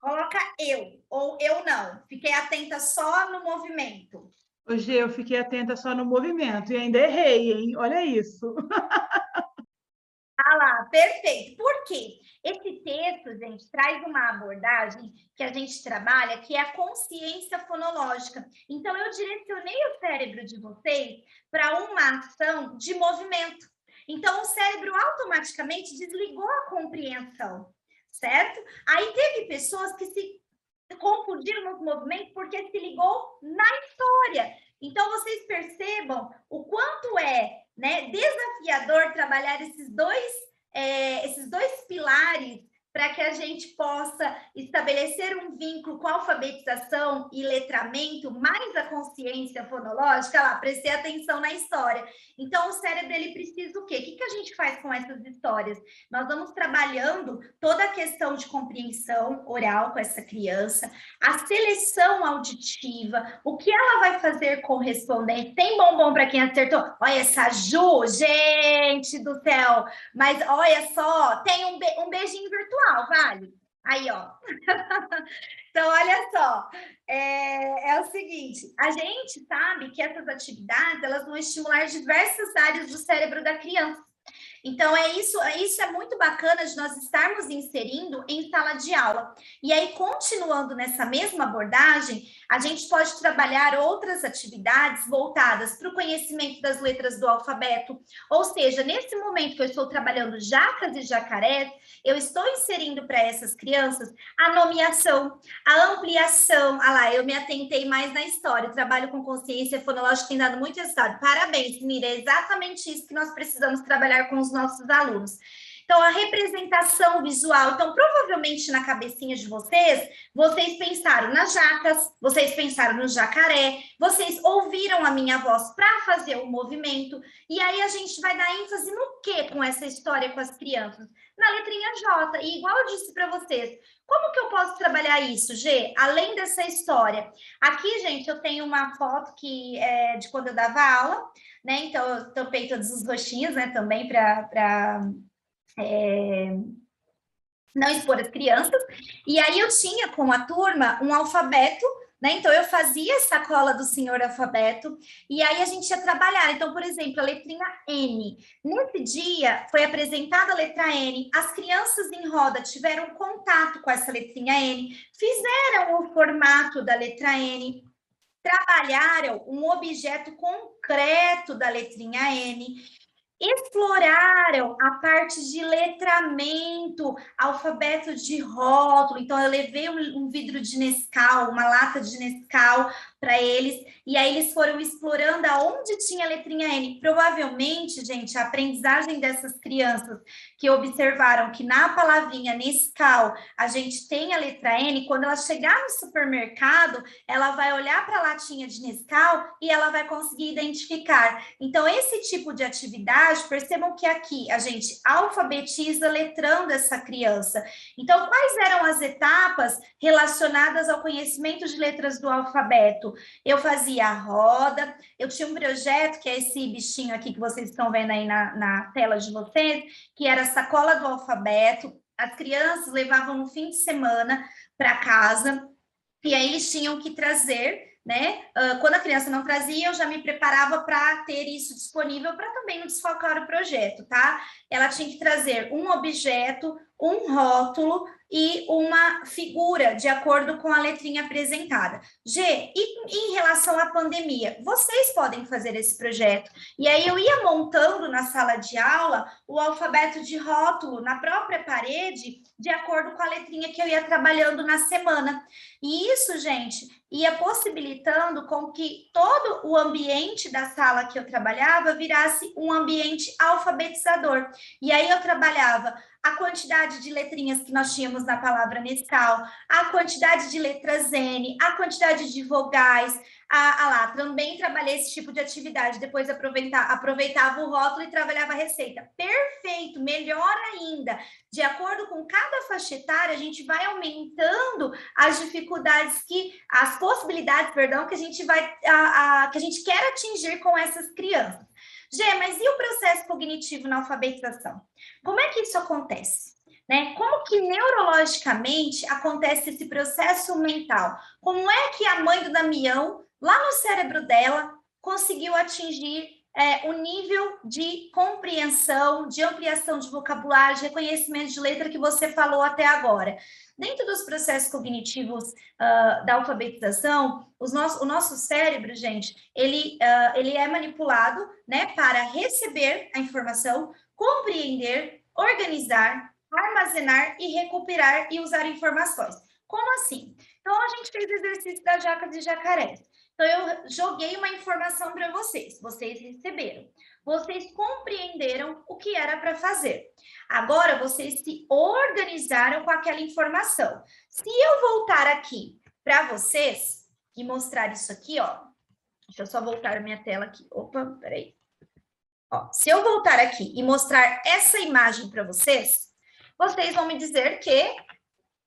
Coloca eu, ou eu não. Fiquei atenta só no movimento. Hoje eu fiquei atenta só no movimento e ainda errei, hein? Olha isso. Ah lá, perfeito. Por quê? Esse texto, gente, traz uma abordagem que a gente trabalha, que é a consciência fonológica. Então, eu direcionei o cérebro de vocês para uma ação de movimento. Então, o cérebro automaticamente desligou a compreensão, certo? Aí teve pessoas que se confundiram nos movimentos porque se ligou na história. Então, vocês percebam o quanto é, né, desafiador trabalhar esses dois pilares para que a gente possa estabelecer um vínculo com a alfabetização e letramento, mais a consciência fonológica. Lá, prestei atenção na história. Então, o cérebro, ele precisa o quê? O que a gente faz com essas histórias? Nós vamos trabalhando toda a questão de compreensão oral com essa criança, a seleção auditiva, o que ela vai fazer correspondente. Tem bombom para quem acertou? Olha essa Ju, gente do céu! Mas olha só, tem um beijinho virtual, vale? Aí, ó. Então, olha só, é o seguinte, a gente sabe que essas atividades, elas vão estimular diversas áreas do cérebro da criança. Então, isso é muito bacana de nós estarmos inserindo em sala de aula. E aí, continuando nessa mesma abordagem, a gente pode trabalhar outras atividades voltadas para o conhecimento das letras do alfabeto. Ou seja, nesse momento que eu estou trabalhando jacas e jacarés, eu estou inserindo para essas crianças a nomeação, a ampliação. Ah lá, eu me atentei mais na história. O trabalho com consciência fonológica tem dado muito resultado. Parabéns, Mira, é exatamente isso que nós precisamos trabalhar com os nossos alunos. Então, a representação visual. Então, provavelmente na cabecinha de vocês pensaram nas jacas, vocês pensaram no jacaré, vocês ouviram a minha voz para fazer o movimento, e aí a gente vai dar ênfase no quê com essa história com as crianças? Na letrinha J. E igual eu disse para vocês, como que eu posso trabalhar isso, Gê? Além dessa história. Aqui, gente, eu tenho uma foto que é de quando eu dava aula, né? Então, eu tampei todos os rostinhos, né? Também para não expor as crianças. E aí eu tinha com a turma um alfabeto, né? Então eu fazia essa cola do senhor alfabeto e aí a gente ia trabalhar. Então, por exemplo, a letrinha N. Nesse dia foi apresentada a letra N, as crianças em roda tiveram contato com essa letrinha N, fizeram o formato da letra N, trabalharam um objeto concreto da letrinha N, exploraram a parte de letramento, alfabeto de rótulo. Então, eu levei um vidro de Nescau, uma lata de Nescau para eles, e aí eles foram explorando aonde tinha a letrinha N. Provavelmente, gente, a aprendizagem dessas crianças que observaram que na palavrinha Nescau a gente tem a letra N, quando ela chegar no supermercado, ela vai olhar para a latinha de Nescau e ela vai conseguir identificar. Então, esse tipo de atividade, percebam que aqui a gente alfabetiza letrando essa criança. Então, quais eram as etapas relacionadas ao conhecimento de letras do alfabeto? Eu fazia a roda, eu tinha um projeto, que é esse bichinho aqui que vocês estão vendo aí na tela de vocês, que era a sacola do alfabeto. As crianças levavam no fim de semana para casa, e aí eles tinham que trazer, né? Quando a criança não trazia, eu já me preparava para ter isso disponível para também não desfocar o projeto, tá? Ela tinha que trazer um objeto, um rótulo e uma figura, de acordo com a letrinha apresentada. Gê, e em relação à pandemia, vocês podem fazer esse projeto. E aí eu ia montando na sala de aula o alfabeto de rótulo na própria parede, de acordo com a letrinha que eu ia trabalhando na semana. E isso, gente, ia possibilitando com que todo o ambiente da sala que eu trabalhava virasse um ambiente alfabetizador. E aí eu trabalhava a quantidade de letrinhas que nós tínhamos na palavra Nescau, a quantidade de letras N, a quantidade de vogais. Lá, também trabalhei esse tipo de atividade, depois aproveitava o rótulo e trabalhava a receita. Perfeito, melhor ainda. De acordo com cada faixa etária, a gente vai aumentando as dificuldades as possibilidades, perdão, que a gente que a gente quer atingir com essas crianças. Gê, mas e o processo cognitivo na alfabetização? Como é que isso acontece? né? Como que neurologicamente acontece esse processo mental? Como é que a mãe do Damião, lá no cérebro dela, conseguiu atingir o nível de compreensão, de ampliação de vocabulário, de reconhecimento de letra que você falou até agora? Dentro dos processos cognitivos da alfabetização, o nosso cérebro, gente, ele é manipulado, né, para receber a informação, compreender, organizar, armazenar e recuperar e usar informações. Como assim? Então, a gente fez o exercício das jacas e jacarés. Então, eu joguei uma informação para vocês receberam. Vocês compreenderam o que era para fazer. Agora, vocês se organizaram com aquela informação. Se eu voltar aqui para vocês e mostrar isso aqui, ó. Deixa eu só voltar a minha tela aqui. Opa, peraí. Ó, se eu voltar aqui e mostrar essa imagem para vocês, vocês vão me dizer que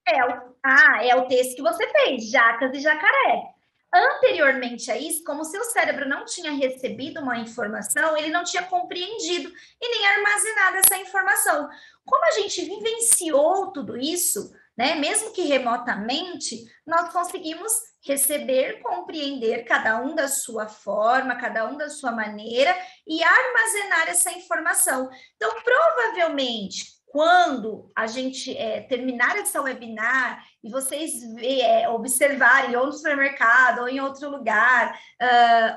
é o texto que você fez, jacas e jacaré. Anteriormente a isso, como o seu cérebro não tinha recebido uma informação, ele não tinha compreendido e nem armazenado essa informação. Como a gente vivenciou tudo isso, né, mesmo que remotamente, nós conseguimos receber, compreender cada um da sua forma, cada um da sua maneira e armazenar essa informação. Então, provavelmente, quando a gente terminar essa webinar e vocês observarem ou no supermercado ou em outro lugar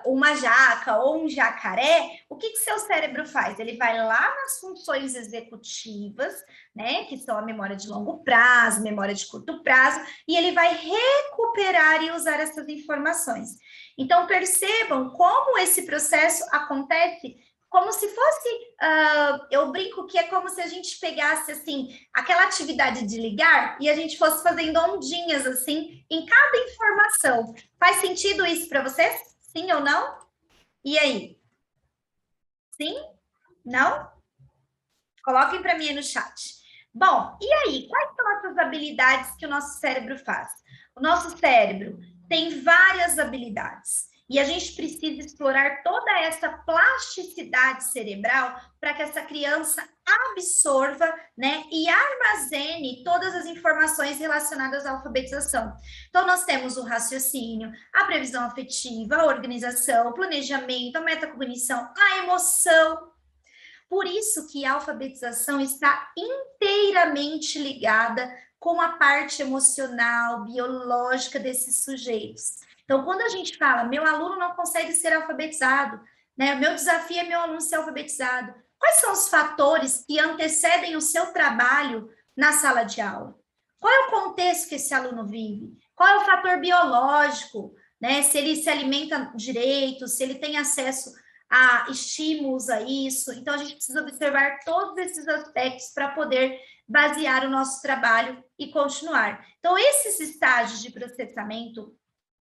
uma jaca ou um jacaré, o que seu cérebro faz? Ele vai lá nas funções executivas, né, que são a memória de longo prazo, memória de curto prazo, e ele vai recuperar e usar essas informações. Então, percebam como esse processo acontece como se fosse, eu brinco que é como se a gente pegasse, assim, aquela atividade de ligar e a gente fosse fazendo ondinhas, assim, em cada informação. Faz sentido isso para vocês? Sim ou não? E aí? Sim? Não? Coloquem para mim aí no chat. Bom, e aí? Quais são essas habilidades que o nosso cérebro faz? O nosso cérebro tem várias habilidades. E a gente precisa explorar toda essa plasticidade cerebral para que essa criança absorva, né, e armazene todas as informações relacionadas à alfabetização. Então, nós temos o raciocínio, a previsão afetiva, a organização, o planejamento, a metacognição, a emoção. Por isso que a alfabetização está inteiramente ligada com a parte emocional, biológica desses sujeitos. Então, quando a gente fala, meu aluno não consegue ser alfabetizado, né? Meu desafio é meu aluno ser alfabetizado. Quais são os fatores que antecedem o seu trabalho na sala de aula? Qual é o contexto que esse aluno vive? Qual é o fator biológico, né? Se ele se alimenta direito, se ele tem acesso a estímulos a isso. Então, a gente precisa observar todos esses aspectos para poder basear o nosso trabalho e continuar. Então, esses estágios de processamento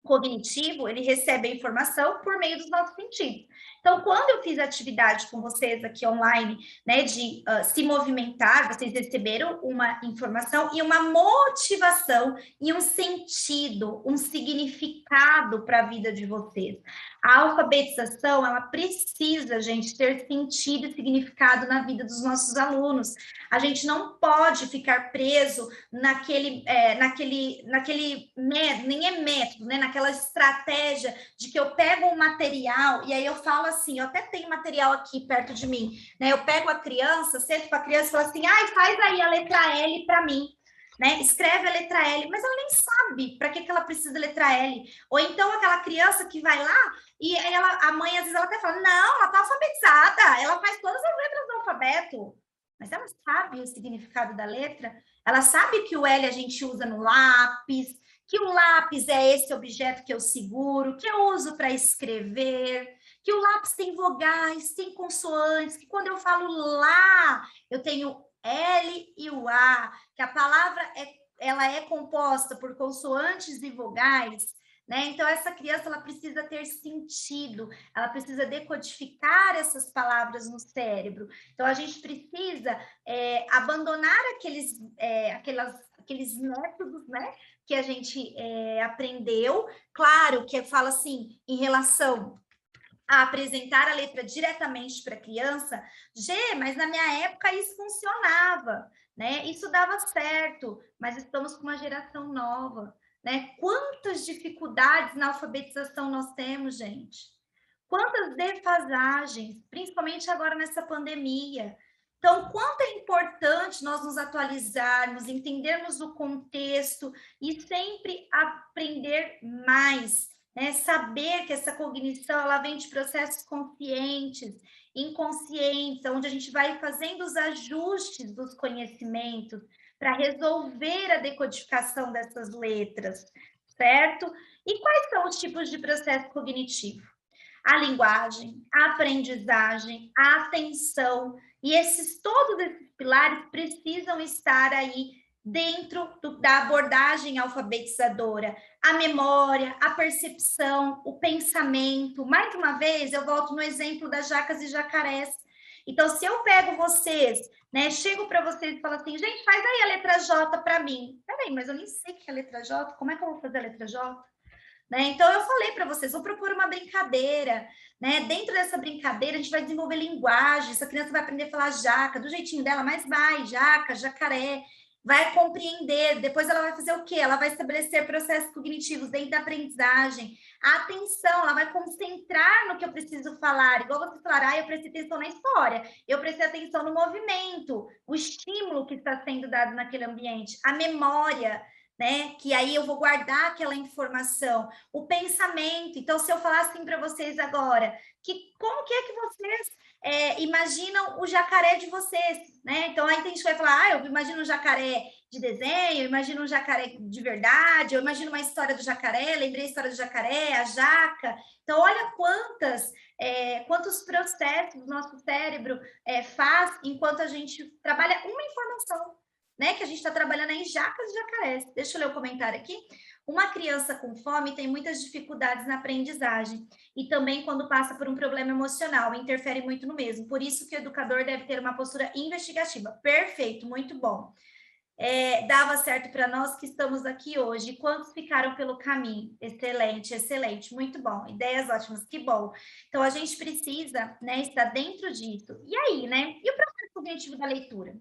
cognitivo, ele recebe a informação por meio dos nossos sentidos. Então, quando eu fiz a atividade com vocês aqui online, né, de se movimentar, vocês receberam uma informação e uma motivação e um sentido, um significado para a vida de vocês. A alfabetização, ela precisa, gente, ter sentido e significado na vida dos nossos alunos. A gente não pode ficar preso naquele nem é método, né? Naquela estratégia de que eu pego um material, e aí eu falo assim, eu até tenho material aqui perto de mim, né? Eu pego a criança, sento com a criança e falo assim, faz aí a letra L para mim. Né? Escreve a letra L, mas ela nem sabe para que ela precisa da letra L. Ou então aquela criança que vai lá e a mãe, às vezes, ela até fala, não, ela está alfabetizada, ela faz todas as letras do alfabeto. Mas ela sabe o significado da letra? Ela sabe que o L a gente usa no lápis, que o lápis é esse objeto que eu seguro, que eu uso para escrever, que o lápis tem vogais, tem consoantes, que quando eu falo lá, eu tenho L e o A, que a palavra ela é composta por consoantes e vogais, né? Então, essa criança ela precisa ter sentido, ela precisa decodificar essas palavras no cérebro. Então, a gente precisa abandonar aqueles métodos, né, que a gente aprendeu. Claro que fala assim, em relação a apresentar a letra diretamente para a criança, mas na minha época isso funcionava, né? Isso dava certo, mas estamos com uma geração nova, né? Quantas dificuldades na alfabetização nós temos, gente? Quantas defasagens, principalmente agora nessa pandemia. Então, quanto é importante nós nos atualizarmos, entendermos o contexto e sempre aprender mais, né? Saber que essa cognição ela vem de processos conscientes, inconscientes, onde a gente vai fazendo os ajustes dos conhecimentos para resolver a decodificação dessas letras, certo? E quais são os tipos de processo cognitivo? A linguagem, a aprendizagem, a atenção, e todos esses pilares precisam estar aí dentro da abordagem alfabetizadora. A memória, a percepção, o pensamento. Mais uma vez, eu volto no exemplo das jacas e jacarés. Então, se eu pego vocês, né, chego para vocês e falo assim, gente, faz aí a letra J para mim. Peraí, mas eu nem sei o que é a letra J, como é que eu vou fazer a letra J? Né? Então, eu falei para vocês, vou propor uma brincadeira, né? Dentro dessa brincadeira, a gente vai desenvolver linguagem, essa criança vai aprender a falar jaca, do jeitinho dela, mas vai, jaca, jacaré, vai compreender, depois ela vai fazer o quê? Ela vai estabelecer processos cognitivos dentro da aprendizagem, a atenção, ela vai concentrar no que eu preciso falar, igual vocês falaram, eu prestei atenção na história, eu prestei atenção no movimento, o estímulo que está sendo dado naquele ambiente, a memória, né? Que aí eu vou guardar aquela informação, o pensamento. Então, se eu falar assim para vocês agora, como que é que vocês imaginam o jacaré de vocês, né? Então, aí tem gente que vai falar, eu imagino um jacaré de desenho, eu imagino um jacaré de verdade, eu imagino uma história do jacaré, lembrei a história do jacaré, a jaca. Então, olha quantos processos o nosso cérebro faz enquanto a gente trabalha uma informação, né, que a gente está trabalhando em jacas e jacarés. Deixa eu ler o comentário aqui. Uma criança com fome tem muitas dificuldades na aprendizagem e também quando passa por um problema emocional, interfere muito no mesmo. Por isso que o educador deve ter uma postura investigativa. Perfeito, muito bom. Dava certo para nós que estamos aqui hoje. Quantos ficaram pelo caminho? Excelente, excelente, muito bom. Ideias ótimas, que bom. Então, a gente precisa, né, estar dentro disso. E aí, né? E o processo cognitivo da leitura?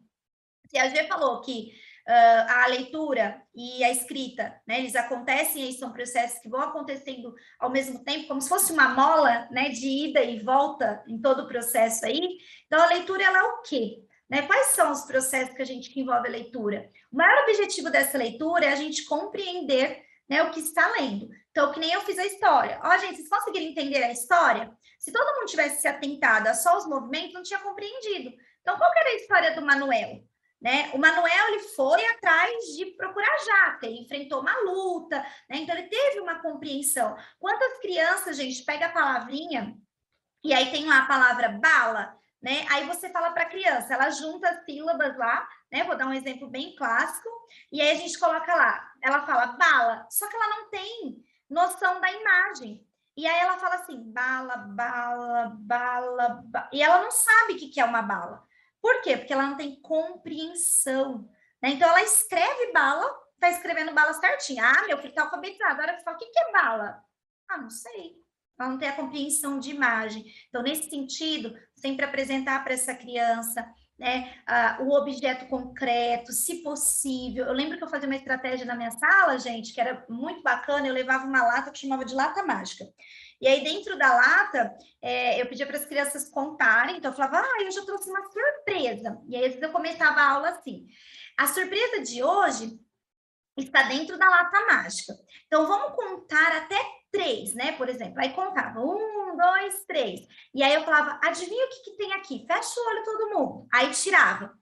A Gê falou que a leitura e a escrita, né, eles acontecem e são processos que vão acontecendo ao mesmo tempo, como se fosse uma mola, né, de ida e volta em todo o processo aí. Então, a leitura, ela é o quê? Né? Quais são os processos que envolve a leitura? O maior objetivo dessa leitura é a gente compreender, né, o que está lendo. Então, que nem eu fiz a história. Ó, gente, vocês conseguiram entender a história? Se todo mundo tivesse se atentado a só os movimentos, não tinha compreendido. Então, qual que era a história do Manuel? Né? O Manuel ele foi atrás de procurar jaca, ele enfrentou uma luta, né? Então ele teve uma compreensão. Quantas crianças, gente, pega a palavrinha e aí tem lá a palavra bala, né? Aí você fala para a criança, ela junta as sílabas lá, né? Vou dar um exemplo bem clássico, e aí a gente coloca lá, ela fala bala, só que ela não tem noção da imagem. E aí ela fala assim, bala, bala, bala, bala, e ela não sabe o que é uma bala. Por quê? Porque ela não tem compreensão, né? Então, ela escreve bala, tá escrevendo bala certinho. Ah, meu filho tá alfabetizado. Agora você fala, o que é bala? Ah, não sei. Ela não tem a compreensão de imagem. Então, nesse sentido, sempre apresentar para essa criança, né, o objeto concreto, se possível. Eu lembro que eu fazia uma estratégia na minha sala, gente, que era muito bacana. Eu levava uma lata que chamava de lata mágica. E aí, dentro da lata, eu pedia para as crianças contarem. Então, eu falava, eu já trouxe uma surpresa. E aí, às vezes, eu começava a aula assim. A surpresa de hoje está dentro da lata mágica. Então, vamos contar até 3, né? Por exemplo, aí contava 1, 2, 3. E aí eu falava, adivinha o que tem aqui? Fecha o olho todo mundo. Aí tirava.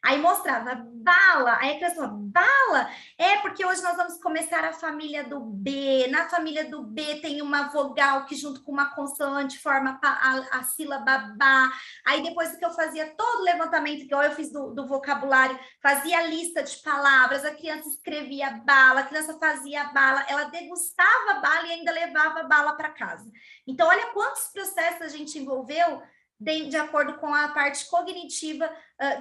Aí mostrava bala, aí a criança falava, bala? Porque hoje nós vamos começar a família do B. Na família do B tem uma vogal que junto com uma consoante forma a sílaba ba. Aí depois que eu fazia todo o levantamento, que eu fiz do vocabulário, fazia a lista de palavras, a criança escrevia bala, a criança fazia bala, ela degustava a bala e ainda levava a bala para casa. Então, olha quantos processos a gente envolveu de acordo com a parte cognitiva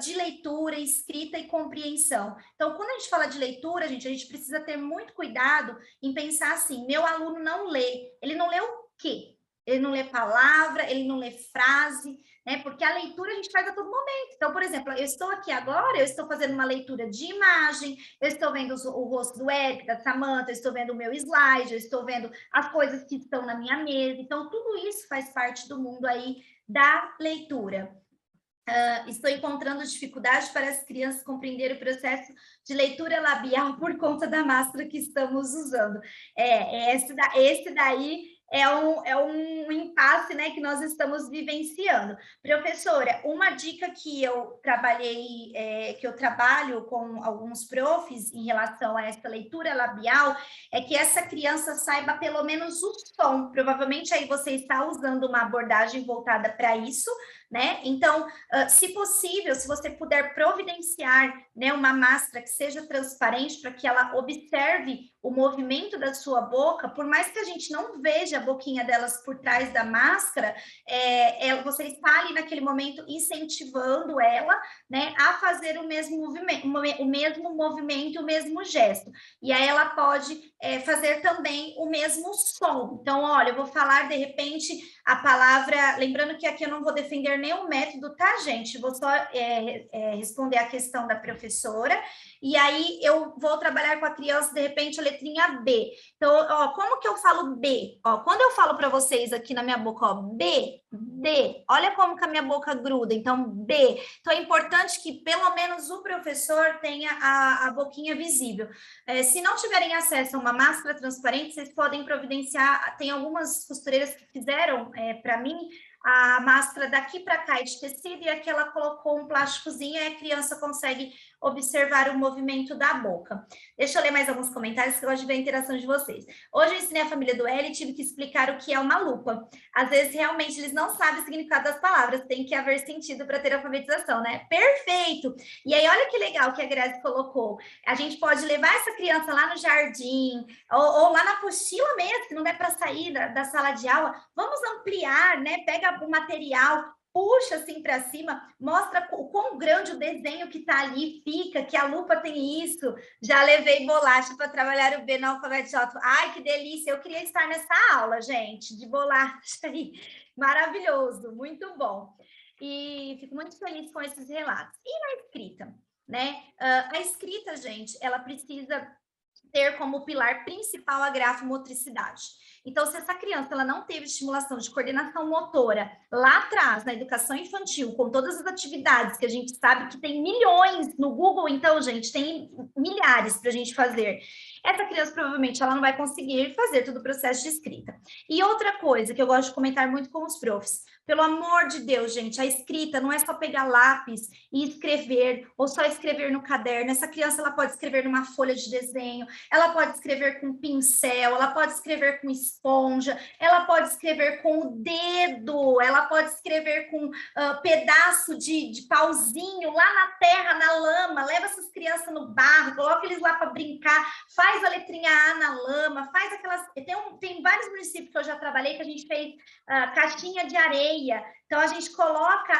de leitura, escrita e compreensão. Então, quando a gente fala de leitura, gente, a gente precisa ter muito cuidado em pensar assim, meu aluno não lê. Ele não lê o quê? Ele não lê palavra, ele não lê frase, né? Porque a leitura a gente faz a todo momento. Então, por exemplo, eu estou aqui agora, eu estou fazendo uma leitura de imagem, eu estou vendo o rosto do Eric, da Samantha, eu estou vendo o meu slide, eu estou vendo as coisas que estão na minha mesa. Então, tudo isso faz parte do mundo aí da leitura. Estou encontrando dificuldade para as crianças compreenderem o processo de leitura labial por conta da máscara que estamos usando. Esse daí é um impasse, né, que nós estamos vivenciando. Professora, uma dica que eu trabalho com alguns profs em relação a essa leitura labial é que essa criança saiba pelo menos o som. Provavelmente aí você está usando uma abordagem voltada para isso, né? Então, se possível, se você puder providenciar, né, uma máscara que seja transparente para que ela observe o movimento da sua boca, por mais que a gente não veja a boquinha delas por trás da máscara, você está ali naquele momento incentivando ela, né, a fazer o mesmo movimento, o mesmo gesto. E aí ela pode fazer também o mesmo som. Então, olha, eu vou falar de repente a palavra, lembrando que aqui eu não vou defender nenhum método, tá, gente? Vou só responder a questão da professora, e aí eu vou trabalhar com a criança, de repente, a letrinha B. Então, ó, como que eu falo B? Ó, quando eu falo para vocês aqui na minha boca, ó, B, D, olha como que a minha boca gruda, então B. Então, é importante que pelo menos o professor tenha a boquinha visível. Se não tiverem acesso a uma máscara transparente, vocês podem providenciar, tem algumas costureiras que fizeram para mim, a máscara daqui para cá é de tecido, e aqui ela colocou um plásticozinho, e a criança consegue observar o movimento da boca. Deixa eu ler mais alguns comentários, que eu gosto de ver a interação de vocês. Hoje eu ensinei a família do Eli e tive que explicar o que é uma lupa. Às vezes, realmente, eles não sabem o significado das palavras, tem que haver sentido para ter alfabetização, né? Perfeito! E aí, olha que legal que a Grazi colocou. A gente pode levar essa criança lá no jardim, ou lá na apostila mesmo, se não der para sair da sala de aula. Vamos ampliar, né? Pega o material, puxa assim para cima, mostra o quão grande o desenho que está ali fica, que a lupa tem isso. Já levei bolacha para trabalhar o B no alfabeto de alto. Ai, que delícia! Eu queria estar nessa aula, gente, de bolacha aí. Maravilhoso, muito bom. E fico muito feliz com esses relatos. E na escrita, né? A escrita, gente, ela precisa ter como pilar principal a grafomotricidade. Então, se essa criança ela não teve estimulação de coordenação motora lá atrás, na educação infantil, com todas as atividades que a gente sabe que tem milhões no Google, então, gente, tem milhares para a gente fazer. Essa criança, provavelmente, ela não vai conseguir fazer todo o processo de escrita. E outra coisa que eu gosto de comentar muito com os profs, pelo amor de Deus, gente, a escrita não é só pegar lápis e escrever, ou só escrever no caderno. Essa criança, ela pode escrever numa folha de desenho, ela pode escrever com pincel, ela pode escrever com esponja, ela pode escrever com o dedo, ela pode escrever com pedaço de pauzinho lá na terra, na lama. Leva essas crianças no barro, coloca eles lá para brincar, faz a letrinha A na lama, faz aquelas... Tem vários municípios que eu já trabalhei que a gente fez caixinha de areia. Então, a gente coloca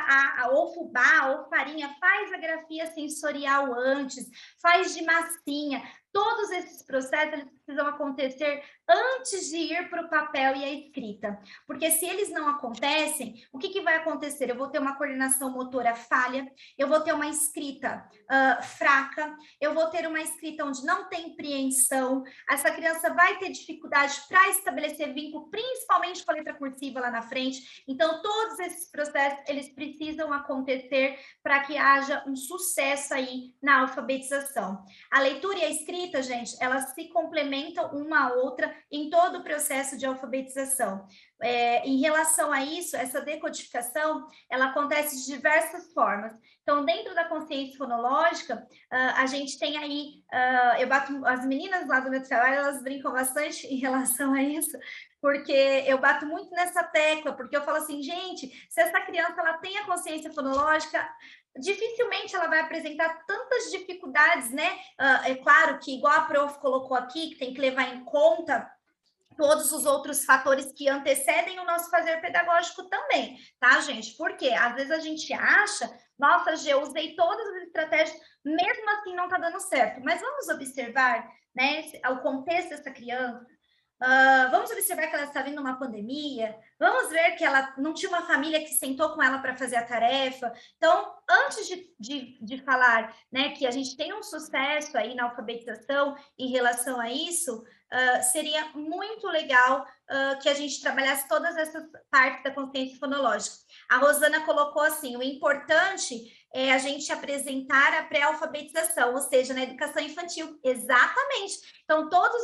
ou fubá, ou farinha, faz a grafia sensorial antes, faz de massinha. Todos esses processos eles precisam acontecer antes de ir para o papel e a escrita. Porque se eles não acontecem, o que vai acontecer? Eu vou ter uma coordenação motora falha, eu vou ter uma escrita fraca, eu vou ter uma escrita onde não tem preensão, essa criança vai ter dificuldade para estabelecer vínculo, principalmente com a letra cursiva lá na frente. Então, todos esses processos, eles precisam acontecer para que haja um sucesso aí na alfabetização. A leitura e a escrita, gente, elas se complementam uma a outra em todo o processo de alfabetização. Em relação a isso, essa decodificação, ela acontece de diversas formas. Então, dentro da consciência fonológica, a gente tem aí, as meninas lá do meu trabalho, elas brincam bastante em relação a isso, porque eu bato muito nessa tecla, porque eu falo assim, gente, se essa criança ela tem a consciência fonológica, dificilmente ela vai apresentar tantas dificuldades, né? É claro que, igual a prof colocou aqui, que tem que levar em conta todos os outros fatores que antecedem o nosso fazer pedagógico também, tá, gente? Porque às vezes a gente acha, nossa, Gê, eu usei todas as estratégias, mesmo assim não tá dando certo. Mas vamos observar, né, o contexto dessa criança, Vamos observar que ela está vindo uma pandemia, vamos ver que ela não tinha uma família que sentou com ela para fazer a tarefa. Então, antes de falar, né, que a gente tem um sucesso aí na alfabetização em relação a isso, seria muito legal que a gente trabalhasse todas essas partes da consciência fonológica. A Rosana colocou assim, o importante é a gente apresentar a pré-alfabetização, ou seja, na educação infantil. Exatamente. Então, todos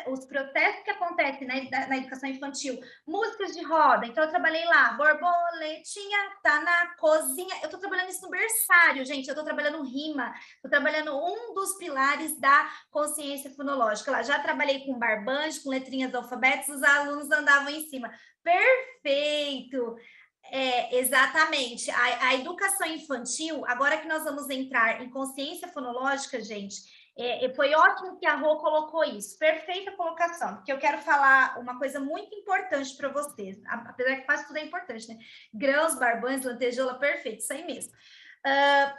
os processos que acontecem na educação infantil, músicas de roda, então eu trabalhei lá, borboletinha, tá na cozinha, eu estou trabalhando isso no berçário, gente, eu estou trabalhando rima, estou trabalhando um dos pilares da consciência fonológica. Lá, já trabalhei com barbante, com letrinhas do alfabeto, os alunos andavam em cima. Perfeito! Exatamente. A educação infantil, agora que nós vamos entrar em consciência fonológica, gente, foi ótimo que a Rô colocou isso. Perfeita colocação, porque eu quero falar uma coisa muito importante para vocês, apesar que quase tudo é importante, né? Grãos, barbães, lantejola, perfeito, isso aí mesmo.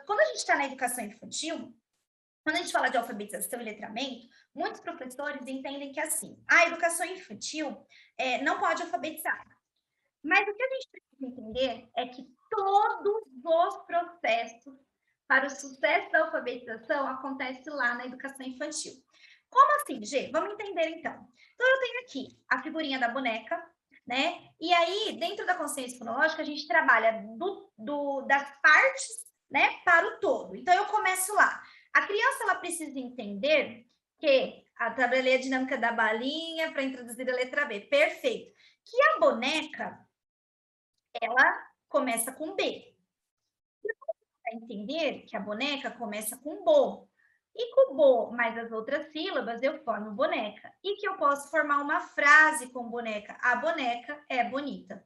Quando a gente está na educação infantil, quando a gente fala de alfabetização e letramento, muitos professores entendem que assim, a educação infantil não pode alfabetizar. Mas o que a gente precisa entender é que todos os processos para o sucesso da alfabetização acontecem lá na educação infantil. Como assim, Gê? Vamos entender então. Então, eu tenho aqui a figurinha da boneca, né? E aí, dentro da consciência fonológica, a gente trabalha das partes, né, para o todo. Então, eu começo lá. A criança, ela precisa entender que trabalhei a dinâmica da balinha para introduzir a letra B. Perfeito. Que a boneca, ela começa com B. Para entender que a boneca começa com bo. E com bo mais as outras sílabas, eu formo boneca. E que eu posso formar uma frase com boneca. A boneca é bonita.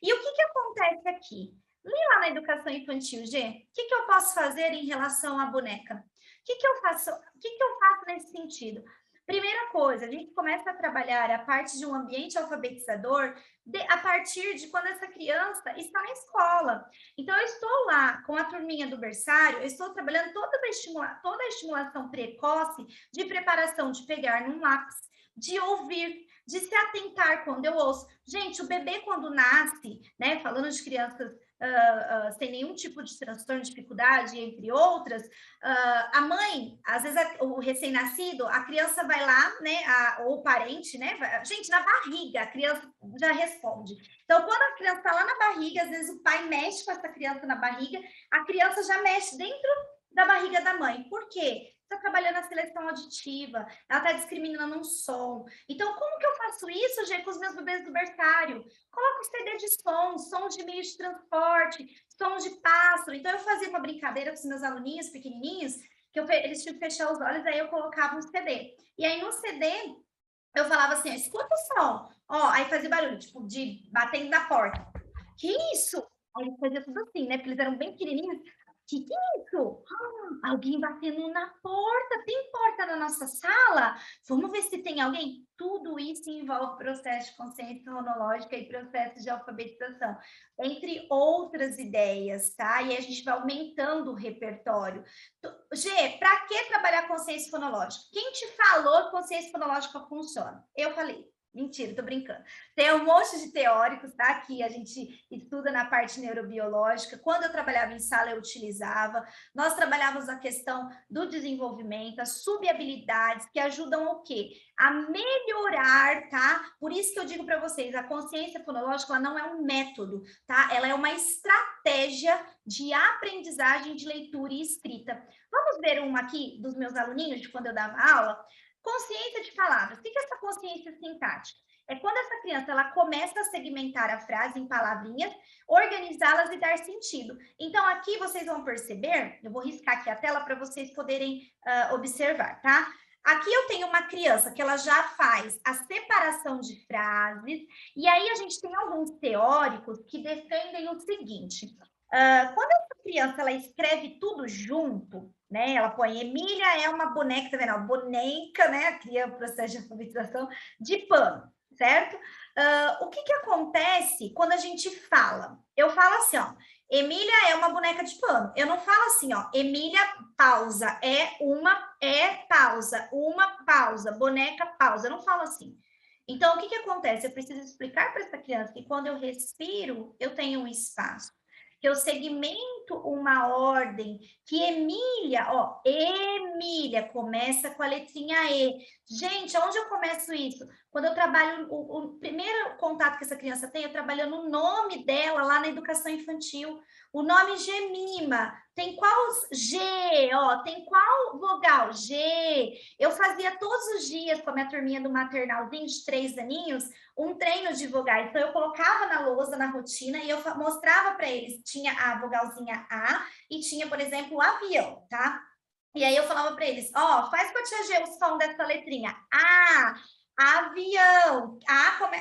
E o que acontece aqui? Lê lá na educação infantil, G. O que eu posso fazer em relação à boneca? O que eu faço nesse sentido? Primeira coisa, a gente começa a trabalhar a parte de um ambiente alfabetizador a partir de quando essa criança está na escola. Então, eu estou lá com a turminha do berçário, eu estou trabalhando toda a estimulação precoce de preparação de pegar num lápis, de ouvir, de se atentar quando eu ouço. Gente, o bebê quando nasce, né, falando de crianças sem nenhum tipo de transtorno, dificuldade, entre outras, a mãe, às vezes o recém-nascido, a criança vai lá, né, ou o parente, né, gente, na barriga, a criança já responde. Então, quando a criança está lá na barriga, às vezes o pai mexe com essa criança na barriga, a criança já mexe dentro da barriga da mãe. Por quê? Está trabalhando a seleção auditiva, ela está discriminando um som. Então, como que eu faço isso, gente, com os meus bebês do berçário? Coloco CD de som de meio de transporte, som de pássaro. Então, eu fazia uma brincadeira com os meus aluninhos pequenininhos, que eles tinham que fechar os olhos, aí eu colocava um CD. E aí, no CD, eu falava assim, escuta o som. Ó, aí fazia barulho, tipo, de batendo na porta. Que isso? Aí eles faziam tudo assim, né? Porque eles eram bem pequenininhos. Que é isso? Alguém batendo na porta. Tem porta na nossa sala? Vamos ver se tem alguém? Tudo isso envolve processo de consciência fonológica e processo de alfabetização, entre outras ideias, tá? E a gente vai aumentando o repertório. Gê, para que trabalhar consciência fonológica? Quem te falou que consciência fonológica funciona? Eu falei. Mentira, tô brincando. Tem um monte de teóricos, tá? Que a gente estuda na parte neurobiológica. Quando eu trabalhava em sala, eu utilizava. Nós trabalhávamos a questão do desenvolvimento, as subhabilidades que ajudam o quê? A melhorar, tá? Por isso que eu digo para vocês, a consciência fonológica, ela não é um método, tá? Ela é uma estratégia de aprendizagem de leitura e escrita. Vamos ver uma aqui dos meus aluninhos de quando eu dava aula? Consciência de palavras. O que é essa consciência sintática? É quando essa criança ela começa a segmentar a frase em palavrinhas, organizá-las e dar sentido. Então, aqui vocês vão perceber, eu vou riscar aqui a tela para vocês poderem observar, tá? Aqui eu tenho uma criança que ela já faz a separação de frases, e aí a gente tem alguns teóricos que defendem o seguinte, quando essa criança ela escreve tudo junto, né? Ela põe Emília é uma boneca, tá vendo? Boneca, né? Cria o processo de alfabetização de pano, certo? O que acontece quando a gente fala? Eu falo assim, ó, Emília é uma boneca de pano. Eu não falo assim, ó, Emília, pausa, pausa, uma pausa, boneca, pausa. Eu não falo assim. Então, o que acontece? Eu preciso explicar para essa criança que quando eu respiro, eu tenho um espaço, que eu segmento uma ordem, que Emília, ó, Emília, começa com a letrinha E. Gente, onde eu começo isso? Quando eu trabalho, o primeiro contato que essa criança tem, eu trabalho no nome dela lá na educação infantil. O nome Gemima, tem qual G, ó, tem qual vogal? G. Eu fazia todos os dias com a minha turminha do maternalzinho de 3 aninhos, um treino de vogais. Então, eu colocava na lousa, na rotina, e eu mostrava para eles. Tinha a vogalzinha A e tinha, por exemplo, o avião, tá? E aí eu falava para eles, ó, faz com a tia G o som dessa letrinha. A, avião.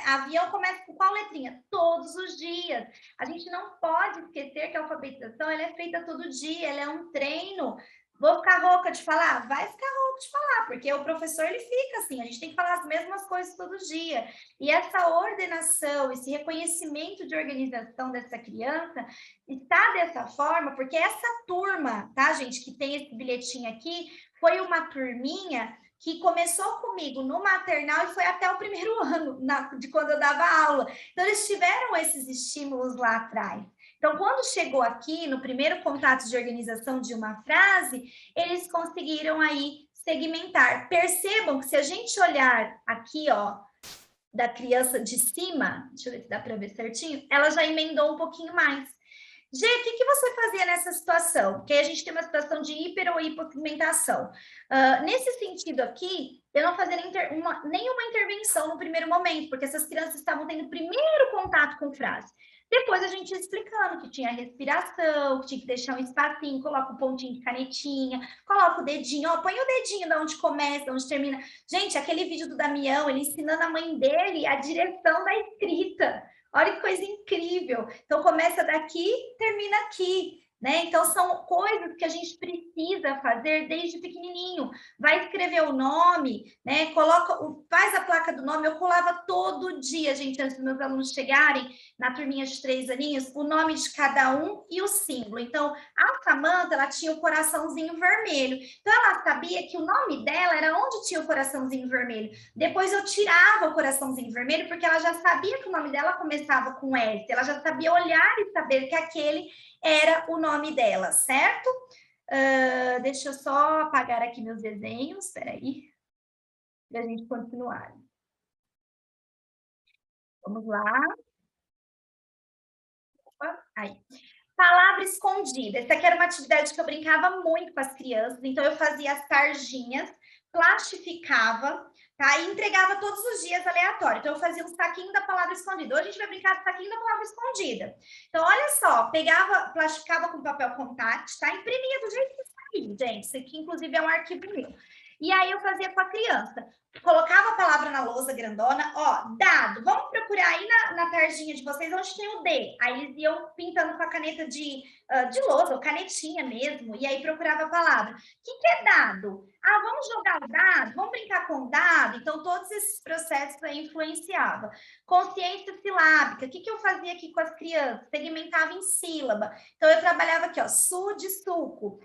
Avião começa com qual letrinha? Todos os dias. A gente não pode esquecer que a alfabetização ela é feita todo dia, ela é um treino. Vou ficar rouca de falar? Vai ficar rouca de falar, porque o professor ele fica assim, a gente tem que falar as mesmas coisas todo dia. E essa ordenação, esse reconhecimento de organização dessa criança está dessa forma, porque essa turma, tá, gente, que tem esse bilhetinho aqui, foi uma turminha que começou comigo no maternal e foi até o primeiro ano de quando eu dava aula. Então, eles tiveram esses estímulos lá atrás. Então, quando chegou aqui, no primeiro contato de organização de uma frase, eles conseguiram aí segmentar. Percebam que se a gente olhar aqui, ó, da criança de cima, deixa eu ver se dá para ver certinho, ela já emendou um pouquinho mais. Gê, o que você fazia nessa situação? Porque a gente tem uma situação de hiper ou hipopigmentação. Nesse sentido aqui, eu não fazia nenhuma intervenção no primeiro momento, porque essas crianças estavam tendo primeiro contato com frase. Depois a gente ia explicando que tinha respiração, que tinha que deixar um espacinho, coloca o pontinho de canetinha, coloca o dedinho, ó, põe o dedinho de onde começa, de onde termina. Gente, aquele vídeo do Damião, ele ensinando a mãe dele a direção da escrita. Olha que coisa incrível. Então, começa daqui, termina aqui, né? Então, são coisas que a gente precisa fazer desde pequenininho. Vai escrever o nome, né? Faz a placa do nome. Eu colava todo dia, gente, antes dos meus alunos chegarem, na turminha de 3 aninhos, o nome de cada um e o símbolo. Então, a Samanta, ela tinha o coraçãozinho vermelho. Então, ela sabia que o nome dela era onde tinha o coraçãozinho vermelho. Depois, eu tirava o coraçãozinho vermelho, porque ela já sabia que o nome dela começava com S. Ela já sabia olhar e saber que aquele era o nome dela, certo? Deixa eu só apagar aqui meus desenhos, espera aí, para a gente continuar. Vamos lá. Opa, aí. Palavra escondida. Essa aqui era uma atividade que eu brincava muito com as crianças, então eu fazia as tarjinhas, plastificava, tá? E entregava todos os dias aleatório. Então, eu fazia um saquinho da palavra escondida. Hoje a gente vai brincar do saquinho da palavra escondida. Então, olha só, pegava, plastificava com papel contact, tá? Imprimia do jeito que saiu, gente. Isso aqui, inclusive, é um arquivo meu. E aí, eu fazia com a criança. Colocava a palavra na lousa grandona, ó, dado. Vamos procurar aí na tarjinha de vocês onde tem o D. Aí eles iam pintando com a caneta de lousa, ou canetinha mesmo, e aí procurava a palavra. O que é dado? Ah, vamos jogar o dado? Vamos brincar com o dado? Então, todos esses processos aí influenciavam. Consciência silábica. O que eu fazia aqui com as crianças? Segmentava em sílaba. Então, eu trabalhava aqui, ó, su de suco.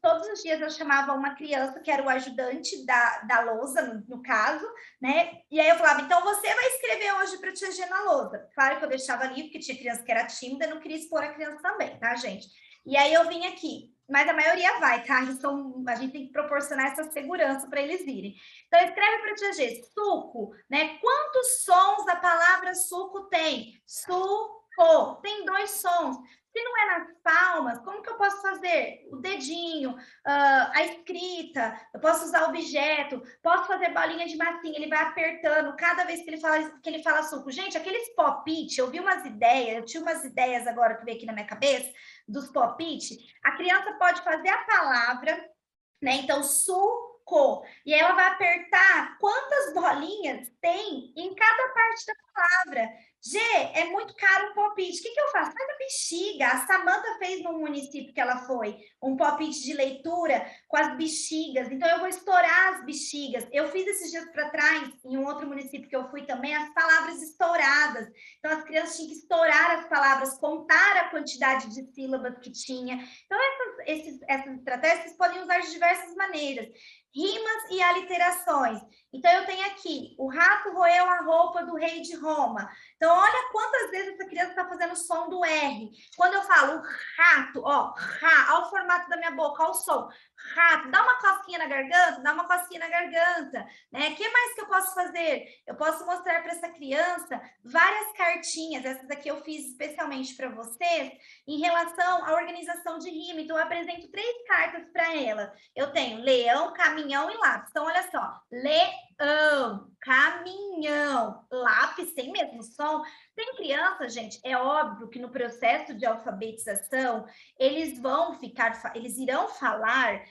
Todos os dias eu chamava uma criança que era o ajudante da lousa, no caso, né? E aí eu falava, então você vai escrever hoje para tia G na lousa. Claro que eu deixava ali, porque tinha criança que era tímida, não queria expor a criança também, tá, gente? E aí eu vim aqui, mas a maioria vai, tá? Então, a gente tem que proporcionar essa segurança para eles irem. Então, escreve para tia G, suco, né? Quantos sons a palavra suco tem? Suco, tem 2 sons. Se não é nas palmas, como que eu posso fazer? O dedinho, a escrita, eu posso usar objeto, posso fazer bolinha de massinha, ele vai apertando cada vez que ele fala suco. Gente, aqueles pop-it, eu vi umas ideias, eu tinha umas ideias agora que veio aqui na minha cabeça, dos pop-it. A criança pode fazer a palavra, né? Então, suco. E ela vai apertar quantas bolinhas tem em cada parte da palavra. G, é muito caro um pop-it. O que eu faço? Faz a bexiga. A Samanta fez num município que ela foi, um pop-it de leitura com as bexigas. Então, eu vou estourar as bexigas. Eu fiz esses dias para trás, em um outro município que eu fui também, as palavras estouradas. Então, as crianças tinham que estourar as palavras, contar a quantidade de sílabas que tinha. Então, essas estratégias vocês podem usar de diversas maneiras. Rimas e aliterações. Então, eu tenho aqui, o rato roeu a roupa do rei de Roma. Então, olha quantas vezes essa criança está fazendo o som do R. Quando eu falo rato, ó, olha o formato da minha boca, olha o som. Rato, dá uma cosquinha na garganta, dá uma cosquinha na garganta, né? O que mais que eu posso fazer? Eu posso mostrar para essa criança várias cartinhas, essas aqui eu fiz especialmente para vocês, em relação à organização de rima. Então, eu apresento 3 cartas para ela. Eu tenho leão, caminhão e lápis. Então, olha só, leão, caminhão, lápis tem mesmo som. Tem criança, gente, é óbvio que no processo de alfabetização, eles irão falar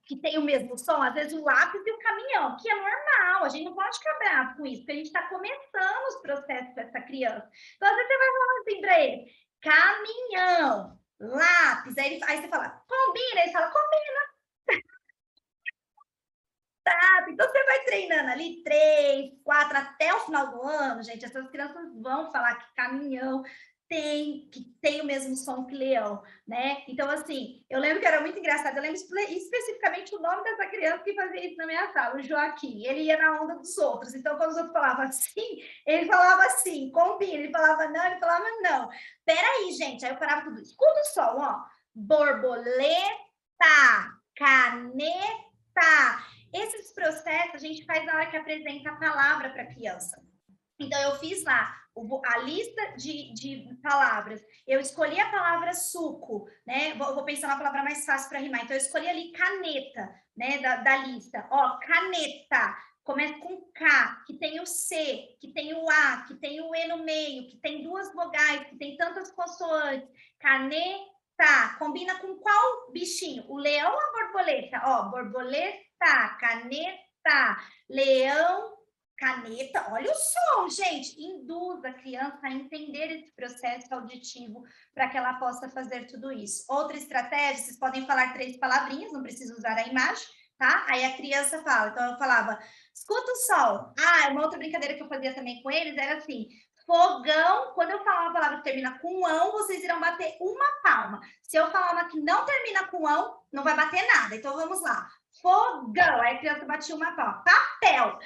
que tem o mesmo som, às vezes o lápis e o caminhão, que é normal, a gente não pode ficar bravo com isso, porque a gente está começando os processos com essa criança. Então, às vezes você vai falar assim para ele, caminhão, lápis, aí você fala, combina, ele fala, combina. Então, você vai treinando ali 3, 4, até o final do ano, gente, essas crianças vão falar que caminhão tem o mesmo som que leão, né? Então, assim, eu lembro que era muito engraçado, eu lembro especificamente o nome dessa criança que fazia isso na minha sala, o Joaquim, ele ia na onda dos outros, então, quando os outros falavam assim, ele falava assim, combina, ele falava não, ele falava não. Peraí, gente, aí eu parava tudo, escuta o som, ó, borboleta, caneta. Esses processos a gente faz na hora que apresenta a palavra para a criança. Então, eu fiz lá a lista de palavras. Eu escolhi a palavra suco, né? Vou pensar uma palavra mais fácil para rimar. Então, eu escolhi ali caneta, né? Da lista. Ó, caneta. Começa com K, que tem o C, que tem o A, que tem o E no meio, que tem 2 vogais, que tem tantas consoantes. Caneta. Combina com qual bichinho? O leão ou a borboleta? Ó, borboleta. Caneta, leão, caneta. Olha o som, gente. Induz a criança a entender esse processo auditivo para que ela possa fazer tudo isso. Outra estratégia, vocês podem falar 3 palavrinhas, não precisa usar a imagem, tá? Aí a criança fala. Então, eu falava, escuta o som. Uma outra brincadeira que eu fazia também com eles era assim, fogão, quando eu falar uma palavra que termina com ão, vocês irão bater uma palma. Se eu falar uma que não termina com ão, não vai bater nada. Então, vamos lá. Fogão, aí a criança batia uma palma. Papel,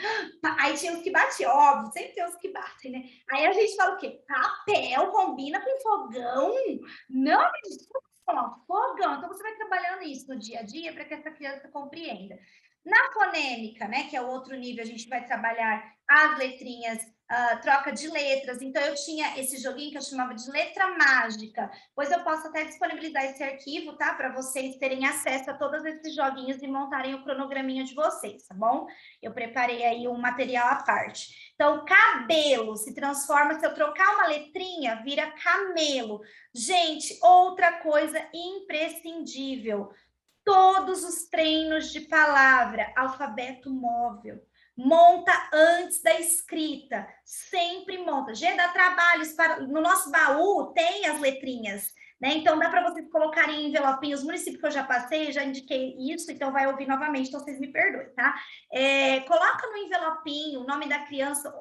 aí tinha os que batiam, óbvio, sempre tem os que batem, né? Aí a gente fala o quê? Papel combina com fogão? Não, fogão. Então, você vai trabalhando isso no dia a dia para que essa criança compreenda. Na fonêmica, né, que é o outro nível, a gente vai trabalhar as letrinhas, troca de letras. Então, eu tinha esse joguinho que eu chamava de letra mágica. Pois eu posso até disponibilizar esse arquivo, tá? Para vocês terem acesso a todos esses joguinhos e montarem o cronograminha de vocês, tá bom? Eu preparei aí um material à parte. Então, cabelo se transforma, se eu trocar uma letrinha, vira camelo. Gente, outra coisa imprescindível. Todos os treinos de palavra, alfabeto móvel. Monta antes da escrita, sempre monta. G dá trabalho, no nosso baú tem as letrinhas, né? Então, dá para vocês colocarem em envelopinhos. Os municípios que eu já passei, já indiquei isso, então vai ouvir novamente, então vocês me perdoem, tá? Coloca no envelopinho o nome da criança,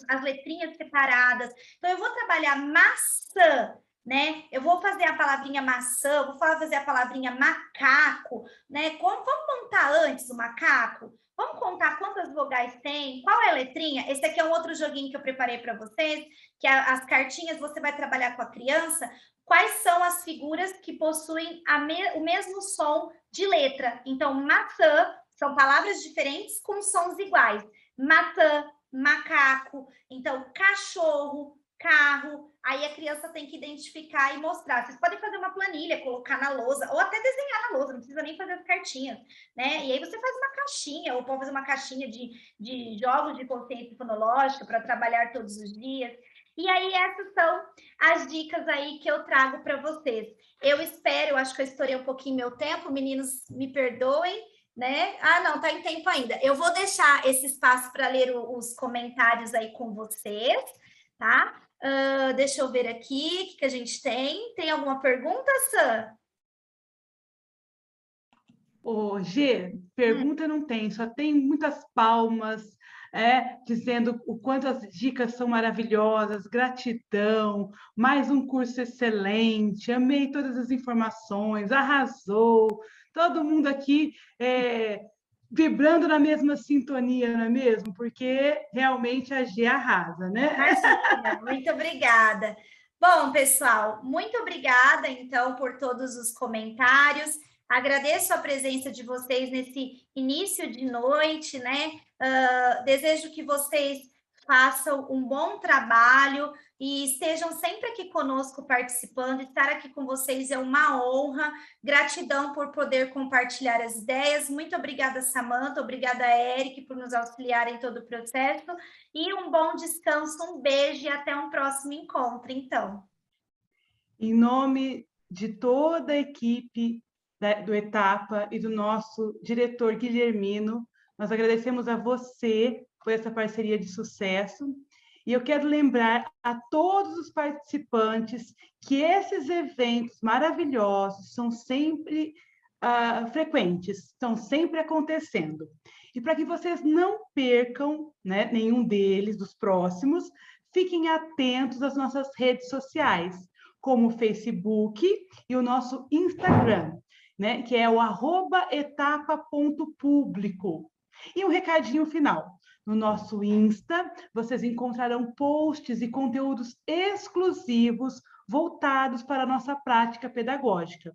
as letrinhas separadas. Então, eu vou trabalhar maçã, né? Eu vou fazer a palavrinha maçã, vou fazer a palavrinha macaco, né? Vamos montar antes o macaco? Vamos contar quantas vogais tem? Qual é a letrinha? Esse aqui é um outro joguinho que eu preparei para vocês, que as cartinhas você vai trabalhar com a criança. Quais são as figuras que possuem o mesmo som de letra? Então, maçã, são palavras diferentes com sons iguais. Maçã, macaco, então, cachorro, carro, aí a criança tem que identificar e mostrar. Vocês podem fazer uma planilha, colocar na lousa, ou até desenhar na lousa, não precisa nem fazer as cartinhas, né? E aí você faz uma caixinha, ou pode fazer uma caixinha de jogos de consciência fonológica para trabalhar todos os dias. E aí essas são as dicas aí que eu trago para vocês. Eu acho que eu estourei um pouquinho meu tempo, meninos, me perdoem, né? Não, tá em tempo ainda. Eu vou deixar esse espaço para ler os comentários aí com vocês, tá? Deixa eu ver aqui o que a gente tem. Tem alguma pergunta, Sam? G, pergunta não tem, só tem muitas palmas, dizendo o quanto as dicas são maravilhosas, gratidão, mais um curso excelente, amei todas as informações, arrasou, todo mundo aqui vibrando na mesma sintonia, não é mesmo? Porque realmente a G arrasa, né? Imagina, muito obrigada. Bom, pessoal, muito obrigada, então, por todos os comentários. Agradeço a presença de vocês nesse início de noite, né? Desejo que vocês façam um bom trabalho e estejam sempre aqui conosco participando. Estar aqui com vocês é uma honra. Gratidão por poder compartilhar as ideias. Muito obrigada, Samanta. Obrigada, Eric, por nos auxiliar em todo o processo. E um bom descanso, um beijo e até um próximo encontro, então. Em nome de toda a equipe do Etapa e do nosso diretor Guilhermino, nós agradecemos a você por essa parceria de sucesso. E eu quero lembrar a todos os participantes que esses eventos maravilhosos são sempre frequentes, estão sempre acontecendo. E para que vocês não percam, né, nenhum deles, dos próximos, fiquem atentos às nossas redes sociais, como o Facebook e o nosso Instagram, né, que é o @etapa.público. E um recadinho final. No nosso Insta, vocês encontrarão posts e conteúdos exclusivos voltados para a nossa prática pedagógica.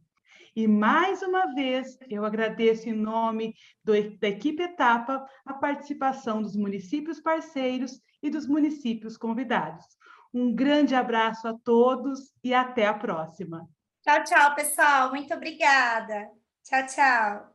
E, mais uma vez, eu agradeço em nome da equipe Etapa a participação dos municípios parceiros e dos municípios convidados. Um grande abraço a todos e até a próxima. Tchau, tchau, pessoal. Muito obrigada. Tchau, tchau.